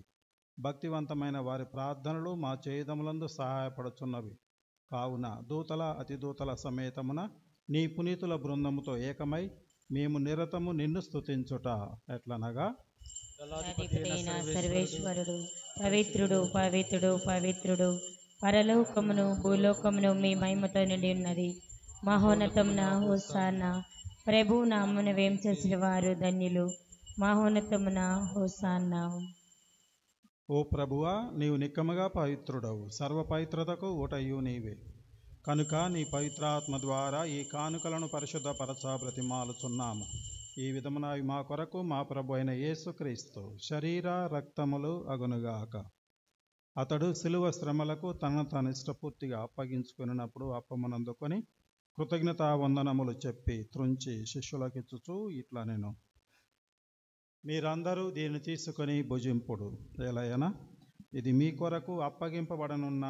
భక్తివంతమైన వారి ప్రార్థనలు మా చేయుదములందు సహాయపడుచున్నవి. కావున దూతల అతిదూతల సమేతమున నీ పునీతుల బృందముతో ఏకమై మేము నిరతము నిన్ను స్తుతించుట ఎట్లనగా, అధిపతియైన సర్వేశ్వరుడు పవిత్రుడు పవిత్రుడు పవిత్రుడు, పరలోకమును భూలోకమును మీ మహిమతో నిండి ఉన్నది. మహోన్నతమున హోసానా, ప్రభు నామమున వేం చేసిన వారు ధన్యులు. మహోన్నతమున హోసానా. ఓ ప్రభువా, నీవు నిక్కముగా పవిత్రుడవు, సర్వ పవిత్రతకు ఊటయు నీవే. కనుక నీ పవిత్రాత్మ ద్వారా ఈ కానుకలను పరిశుద్ధపరచ బ్రతిమాలుచున్నాము. ఈ విధమున అవి మా కొరకు మా ప్రభు అయిన యేసుక్రీస్తు శరీర రక్తములు అగునుగాక. అతడు శిలువ శ్రమలకు తనను తాను ఇష్టపూర్తిగా అప్పగించుకున్నప్పుడు అప్పమునందుకొని కృతజ్ఞతా వందనములు చెప్పి త్రుంచి శిష్యులకిచ్చుచూ ఇట్లా నేను, మీరందరూ దీన్ని తీసుకొని భుజింపుడు. ఎలయనా ఇది మీ కొరకు అప్పగింపబడనున్న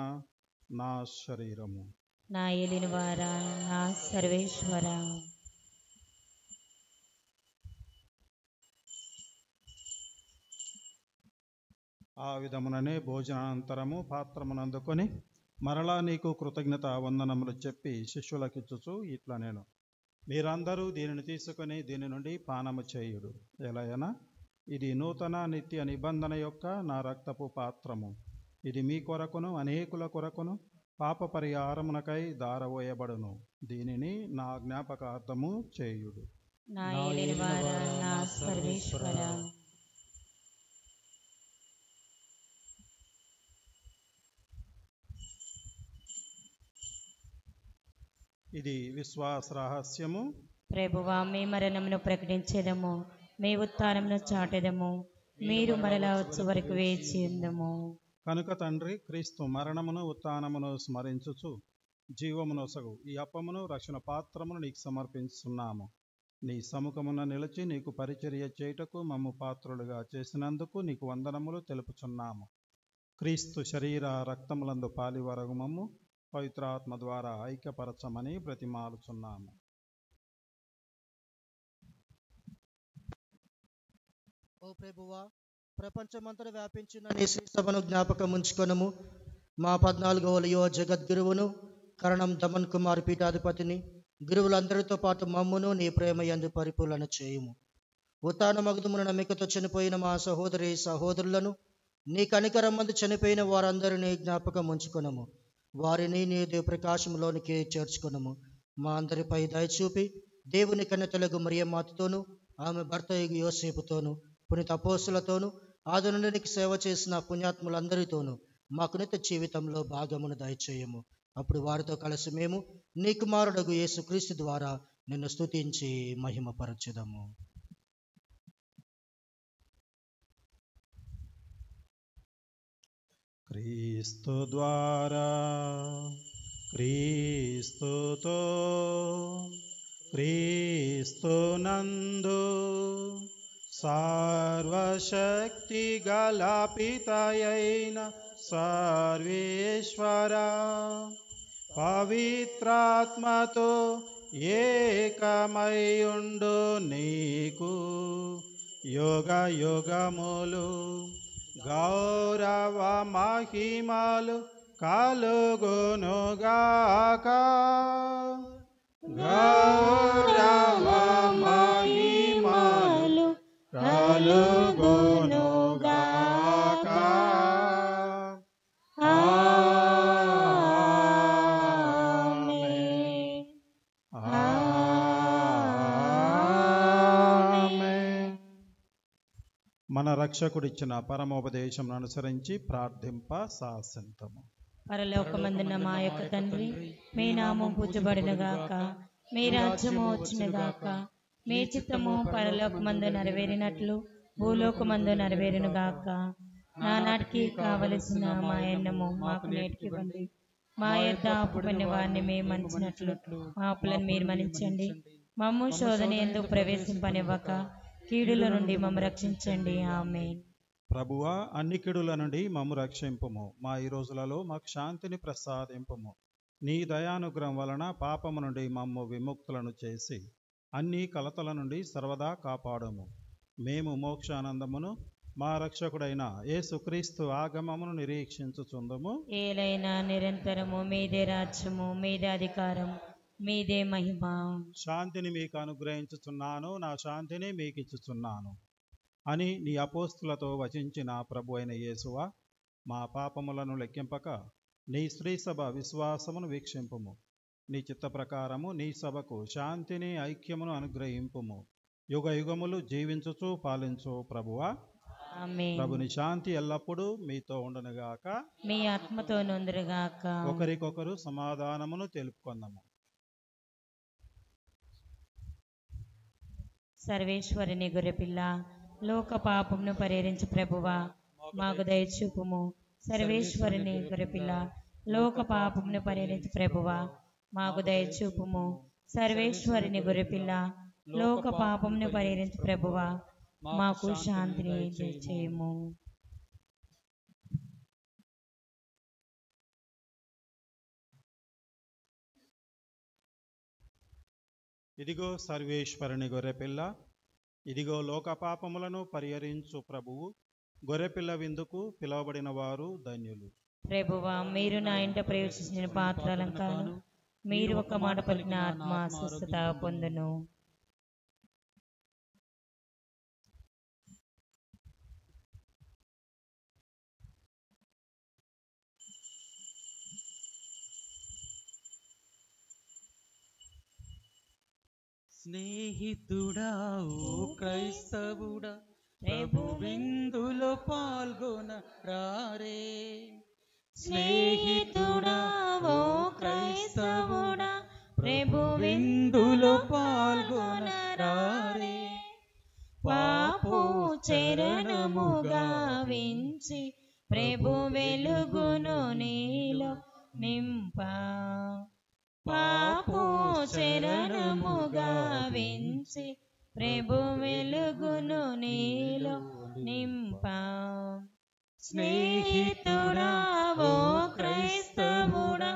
నా శరీరము. నా ఏలినవారా, నా సర్వేశ్వర. ఆ విధముననే భోజనానంతరము పాత్రమునందుకొని మరలా నీకు కృతజ్ఞత వందనములు చెప్పి శిష్యులకిచ్చుచూ ఇట్లా నేను, మీరందరూ దీనిని తీసుకొని దీని నుండి పానము చేయుడు. ఎలయనా ఇది నూతన నిత్య నిబంధన యొక్క నా రక్తపు పాత్రము. ఇది మీ కొరకును అనేకుల కొరకును పాప పరిహారమునకై దారవోయబడును. దీనిని నా జ్ఞాపకార్థము చేయుడు. నా ఏలినవారా, నా సర్వేశ్వర. ఇది విశ్వాస రహస్యము. ప్రభువా, మీ మరణమును ప్రకటించేదము, మీ ఉత్థానమును చాటెదము. మీరు మరలా వచ్చే వరకు వేచి ఉందము. కనుక తండ్రి, క్రీస్తు మరణమును ఉత్థానమును స్మరించుచు జీవమునొసగు ఈ అప్పమును రక్షణ పాత్రమును నీకు సమర్పించున్నాము. నీ సముఖమున నిలిచి నీకు పరిచర్య చేయుటకు మమ్ము పాత్రులుగా చేసినందుకు నీకు వందనములు తెలుపుచున్నాము. క్రీస్తు శరీర రక్తములందు పాలివరగు మమ్ము పవిత్రాత్మ ద్వారా ఐక్యపరచమని బ్రతిమాలుచున్నాము. ఓ ప్రభువా, ప్రపంచమంతటా వ్యాపించిన నీ శ్రీ సభను జ్ఞాపకం ఉంచుకొనము. మా 14వ లియో జగద్గురువును, కరణం దమన్ కుమార్ పీఠాధిపతిని, గురువులందరితో పాటు మమ్మును నీ ప్రేమ యందు పరిపూర్ణ చేయుము. ఉత్థాన మగుదుమున నమ్మికతో చనిపోయిన మా సహోదరి సహోదరులను, నీ కనికరం మందు చనిపోయిన వారందరినీ జ్ఞాపకం ఉంచుకొనము. వారిని నీ ప్రకాశంలోనికి చేర్చుకొనము. మా అందరిపై దయచూపి దేవుని కన్యతలకు మరియమ్మాతతోనూ, ఆమె భర్త యోసేపుతోనూ, పునీత అపోస్తులతోనూ, ఆది నుండి నీకు సేవ చేసిన పుణ్యాత్ములందరితోనూ మాకు నిత్య జీవితంలో భాగమును దయచేయము. అప్పుడు వారితో కలిసి మేము నీ కుమారుడగు యేసుక్రీస్తు ద్వారా నిన్ను స్తుతించి మహిమపరచెదము. క్రీస్తు ద్వారా, క్రీస్తుతో, క్రీస్తునందు సర్వశక్తి గల పితయైన సర్వేశ్వర పవిత్రాత్మతో ఏకమయుండు నీకు యుగ యుగములు గౌరవ మహిమలు కలుగునుగాక. గౌరవ మహిమలు కలుగునుగాక. ఆమేన్. మన రక్షకుడిచ్చిన పరమోపదేశం అనుసరించి ప్రార్థింప సాసింతము. పరలోకమందున్న మా యొక్క తండ్రి, మీ నామం పూజబడినగాక, మీ రాజ్యము వచ్చినగాక, మీ చిత్తము పరలోకమందు నెరవేరినట్లు భూలోకమందు నెరవేరునుగాక. నానాటికి కావలసిన మా అన్నము మాకు నేటికివ్వండి. మా యొద్ద అప్పు పడిన వారిని మేము మన్నించినట్లు మా అప్పులను మీరు మన్నించండి. మమ్ము శోధన యందు ప్రవేశింపనివ్వక కీడుల నుండి మమ్ము రక్షించండి. ఆమేన్. ప్రభువా, అన్ని కీడుల నుండి మమ్ము రక్షింపుము. మా ఈ రోజులలో మాకు శాంతిని ప్రసాదింపుము. నీ దయానుగ్రహం వలన పాపము నుండి మమ్ము విముక్తులను చేసి అన్ని కలతల నుండి సర్వదా కాపాడము. మేము మోక్షానందమును మా రక్షకుడైన యేసుక్రీస్తు ఆగమమును నిరీక్షించుచుందుము. ఏలైనా నిరంతరము మీదే రాజ్యము, మీదే అధికారం, మీదే మహిమ. శాంతిని మీకు అనుగ్రహించుచున్నాను, నా శాంతిని మీకు ఇచ్చుచున్నాను అని నీ అపోస్తులతో వచించిన ప్రభు అయిన యేసువా, మా పాపములను లెక్కింపక నీ స్త్రీ సభ విశ్వాసమును వీక్షింపుము. నీ చిత్త ప్రకారము నీ సభకు శాంతిని ఐక్యమును అనుగ్రహింపుము. యుగ యుగములు జీవించుచు పాలించు ప్రభువా. ఆమేన్. ప్రభుని శాంతి ఎల్లప్పుడూ మీతో ఉండనుగాక, మీ ఆత్మతో నొందురుగాక. ఒకరికొకరు సమాధానమును తెలుపుకొందము. సర్వేశ్వరుని గొర్రెపిల్ల, లోక పాపమును పరిహరించు ప్రభువా, మాకు దయచూపుము. సర్వేశ్వరుని గొర్రెపిల్ల, లోక పాపమును పరిహరించు ప్రభువా, మాకు దయచూపుము. సర్వేశ్వరుని గొర్రెపిల్ల, లోక పాపమును పరిహరించు ప్రభువా, మాకు శాంతిని దయచేయము. ఇదిగో సర్వేశ్వరుని గొర్రెపిల్ల, ఇదిగో లోక పాపములను పరిహరించు ప్రభువు. గొర్రెపిల్ల విందుకు పిలువబడిన వారు ధన్యులు. ప్రభువా, మీరు నా ఇంట ప్రవేశించిన పాత్రలం కాను. మీరు ఒక మాట పలికిన ఆత్మ స్వస్థత పొందును. స్నేహితుడా, ఓ క్రైస్తవుడా, ప్రభు విందులో పాల్గొన రారే. స్నేహితుడా, ఓ క్రైస్తవుడా, ప్రభు విందులో పాల్గొన రారే. పాపు చరణముగా వించి ప్రభు వెలుగును నీలో నింప. పాపు చరణముగా వించి ప్రభు వెలుగును నీలో నింప. స్నేహితుడా, ఓ క్రైస్తవుడా,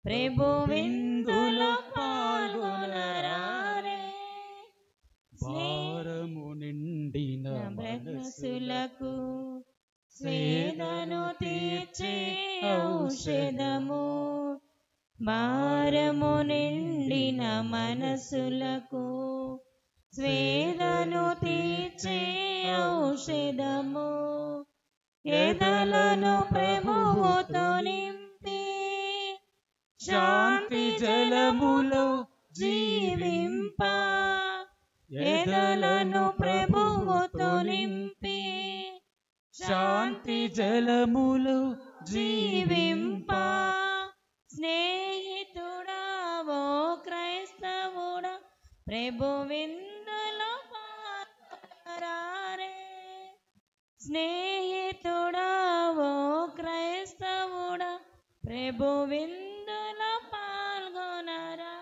ప్రభు విందులో పాల్గొనరారే. భారము నిండిన మనసులకు స్వేదను తీర్చే ఔషధము. భారము నిండిన మనసులకు స్వేదను తీర్చే ఔషధము. ఎదలను ప్రభువుతో నింపి శాంతి జలములో జీవింప. ఎదలను ప్రభువుతో నింపి శాంతి జలములో జీవింప. స్నేహితుడా, ఓ క్రైస్తవుడా, ప్రభు విందులో పాల్గొనరారే. స్నేహితుడా, ఓ క్రైస్తవుడా, ప్రభు విందులో పాల్గొనరా.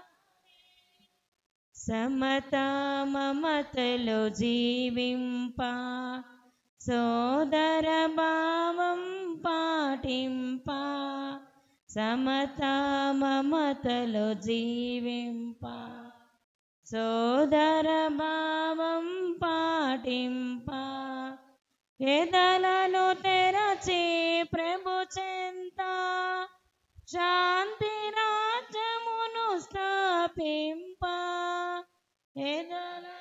సమత మమతలో జీవింప, సోదర భావం పాటింప. సమత మమతలో జీవింప, సోదర భావం పాటింప. ఎదలను తెరచి ప్రభు చెంత శాంతి రాజ్యమును స్థాపింప. ఎదలను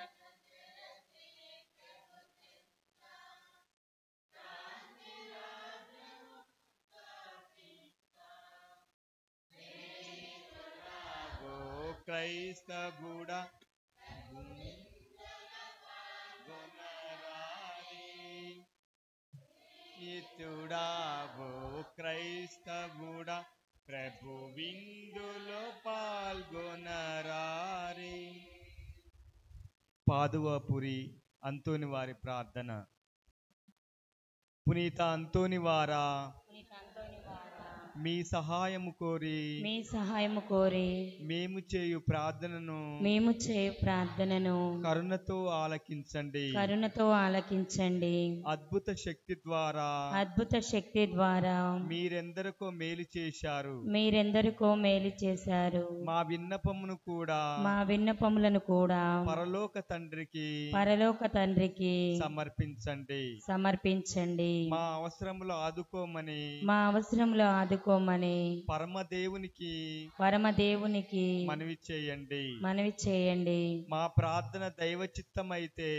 క్రైస్తవుడా, గుణరారే. పరిశుద్ధుడావు క్రైస్తవుడా ప్రభు విందులో పాల్గొనరారే. పాదువపురి అంతోని వారి ప్రార్థన. పునీత అంతోని వారా, మీ సహాయము కోరి మేము చేయు ప్రార్థనను కరుణతో ఆలకించండి. అద్భుత శక్తి ద్వారా మీరెందరికో మేలు చేశారు. మా విన్నపములను కూడా పరలోక తండ్రికి సమర్పించండి. మా అవసరములు ఆదుకోమని పరమదేవునికి మనవి చేయండి. మా ప్రార్థన దైవచిత్తమైతే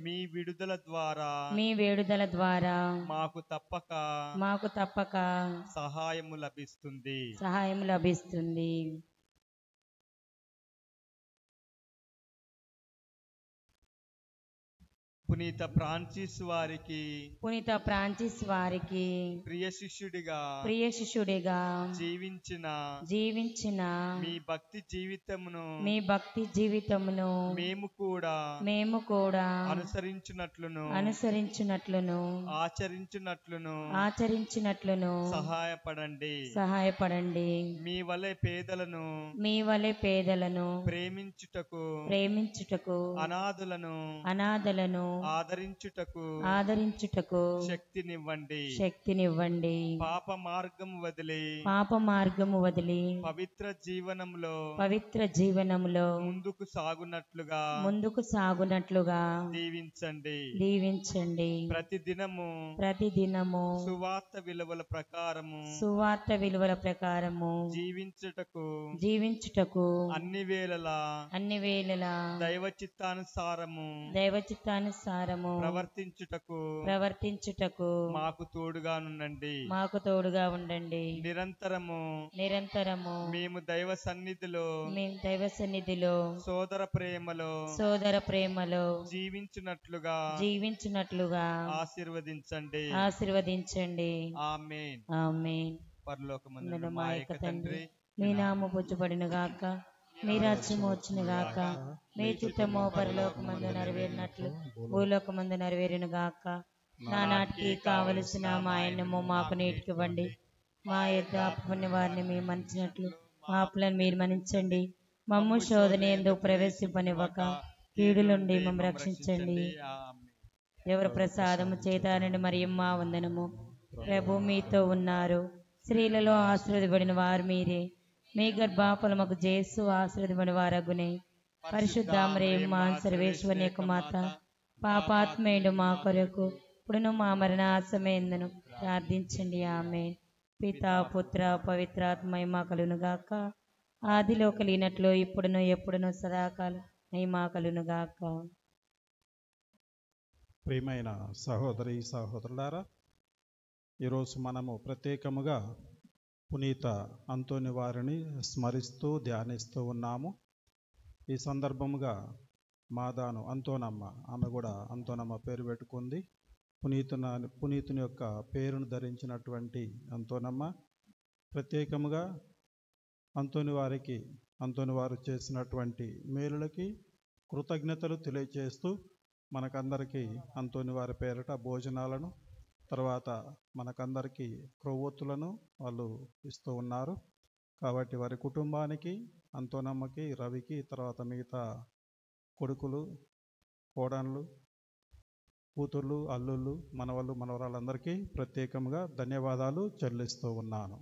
మీ విడుదల ద్వారా మాకు తప్పక సహాయము లభిస్తుంది. పునీత ఫ్రాన్సిస్ వారికి ప్రియ శిష్యుడిగా జీవించిన మీ భక్తి జీవితమును మేము కూడా అనుసరించునట్లును ఆచరించునట్లును సహాయపడండి. మీ వలె పేదలను ప్రేమించుటకు అనాథలను ఆదరించుటకు శక్తినివ్వండి. పాప మార్గము వదిలి పవిత్ర జీవనములో ముందుకు సాగునట్లుగా దీవించండి. ప్రతిదినము సువార్త విలువల ప్రకారము జీవించుటకు అన్ని వేళలా దైవ చిత్తానుసారము ప్రవర్తించుటకు మాకు తోడుగా ఉండండి. నిరంతరము మేము దైవ సన్నిధిలో సోదర ప్రేమలో జీవించునట్లుగా ఆశీర్వదించండి. ఆమేన్. పరలోకమందున్న మా యొక్క తండ్రి, మీ నామము పూజింపబడును గాక, మీ రాజ్యము వచ్చును గాక, మీ చిత్తము పరలోకమందు నెరవేరినట్లు భూలోకమందు నెరవేరును గాక. నానాటికి కావలసిన మా అన్నము మాకు నేటికివ్వండి. మా యొక్క అప్పుని వారిని మేము మన్నించినట్లు మా అప్పులను మీరు మన్నించండి. మమ్ము శోధన యందు ప్రవేశింపనివ్వక కీడు నుండి మమ్ము రక్షించండి. ఎవరి ప్రసాదము చేత నుండి మరియమ్మ వందనము. ప్రభు మీతో ఉన్నారు. స్త్రీలలో ఆశీర్వదింపబడిన వారు మీరే. మీ గర్భఫలముకు యేసు ఆశీర్వదింపబడిన వారగునే. పరిశుద్ధ మరియమ్మ సర్వేశ్వరుని యొక్క మాత, పాపాత్మేయుడు మా కొరకు ఇప్పుడును మా మరణ సమయమునందును ప్రార్థించండి. ఆమేన్. పితా పుత్ర పవిత్రాత్మ మహిమ కలుగును గాక. ఆదిలో కలిగినట్లు ఇప్పుడును ఎప్పుడును సదాకాలం మహిమ కలుగును గాక. ప్రియమైన సహోదరి సహోదరులారా, ఈరోజు మనము ప్రత్యేకముగా పునీత అంతోని వారిని స్మరిస్తూ ధ్యానిస్తూ ఉన్నాము. ఈ సందర్భముగా మాదాను అంతోనమ్మ, ఆమె కూడా అంతోనమ్మ పేరు పెట్టుకుంది. పునీతుని యొక్క పేరును ధరించినటువంటి అంతోనమ్మ ప్రత్యేకముగా అంతోని వారు చేసినటువంటి మేలులకి కృతజ్ఞతలు తెలియజేస్తూ మనకందరికీ అంతోని వారి పేరిట భోజనాలను, తర్వాత మనకందరికీ క్రొవ్వొత్తులను వాళ్ళు ఇస్తూ ఉన్నారు. కాబట్టి వారి కుటుంబానికి, అంతోనమ్మకి, రవికి, తర్వాత మిగతా కొడుకులు, కోడన్లు, కూతుర్లు, అల్లుళ్ళు, మనవళ్ళు, మనవరాళ్ళందరికీ ప్రత్యేకంగా ధన్యవాదాలు చెల్లిస్తూ ఉన్నాను.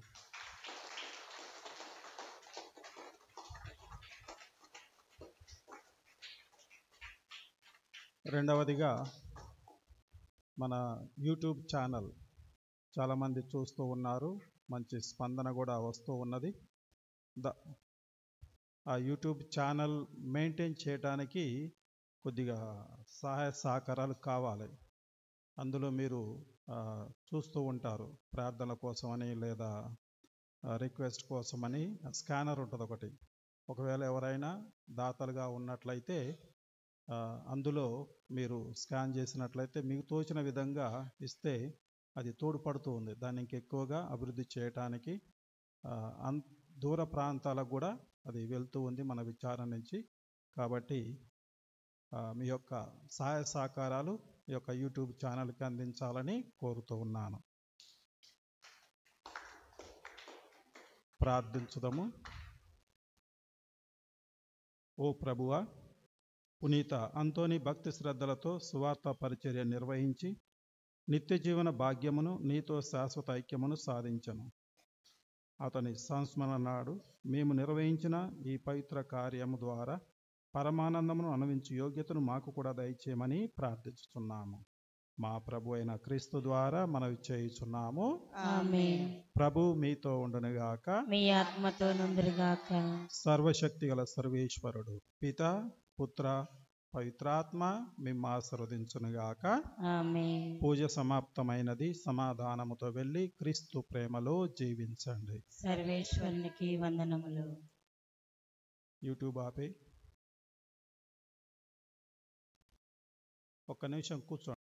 రెండవదిగా మన యూట్యూబ్ ఛానల్ చాలామంది చూస్తూ ఉన్నారు, మంచి స్పందన కూడా వస్తూ ఉన్నది. ఆ యూట్యూబ్ ఛానల్ మెయింటైన్ చేయడానికి కొద్దిగా సహాయ సహకారాలు కావాలి. అందులో మీరు చూస్తూ ఉంటారు, ప్రార్థన కోసమని లేదా రిక్వెస్ట్ కోసమని స్కానర్ ఉంటుంది ఒకటి. ఒకవేళ ఎవరైనా దాతలుగా ఉన్నట్లయితే అందులో మీరు స్కాన్ చేసినట్లయితే మీకు తోచిన విధంగా ఇస్తే అది తోడ్పడుతూ ఉంది. దాన్ని ఇంకెక్కువగా అభివృద్ధి చేయటానికి దూర ప్రాంతాలకు కూడా అది వెళ్తూ ఉంది మన విచారణ నుంచి. కాబట్టి మీ యొక్క సహాయ సహకారాలు ఈ యొక్క యూట్యూబ్ ఛానల్కి అందించాలని కోరుతూ ఉన్నాను. ప్రార్థించుదాము. ఓ ప్రభువా, పునీత అంతోని భక్తి శ్రద్ధలతో సువార్త పరిచర్య నిర్వహించి నిత్య జీవన భాగ్యమును నీతో శాశ్వత ఐక్యమును సాధించను. అతని సంస్మరణ నాడు మేము నిర్వహించిన ఈ పవిత్ర కార్యము ద్వారా పరమానందమును అనుభవించు యోగ్యతను మాకు కూడా దయచేయమని ప్రార్థిస్తున్నాము. మా ప్రభు అయిన క్రీస్తు ద్వారా మనవి చేయుచున్నాము. ఆమేన్. ప్రభు మీతో ఉండునుగాక, మీ ఆత్మతో నుండునుగాక. సర్వశక్తి గల సర్వేశ్వరుడు పిత పుత్ర పవిత్రాత్మ మిమ్మ ఆశీర్వదించునుగాక. ఆమేన్. పూజ సమాప్తమైనది. సమాధానముతో వెళ్ళి క్రీస్తు ప్రేమలో జీవించండి. సర్వేశ్వరునికి వందనములు. యూట్యూబ్ ఆపి ఒక్క నిమిషం కూర్చోండి.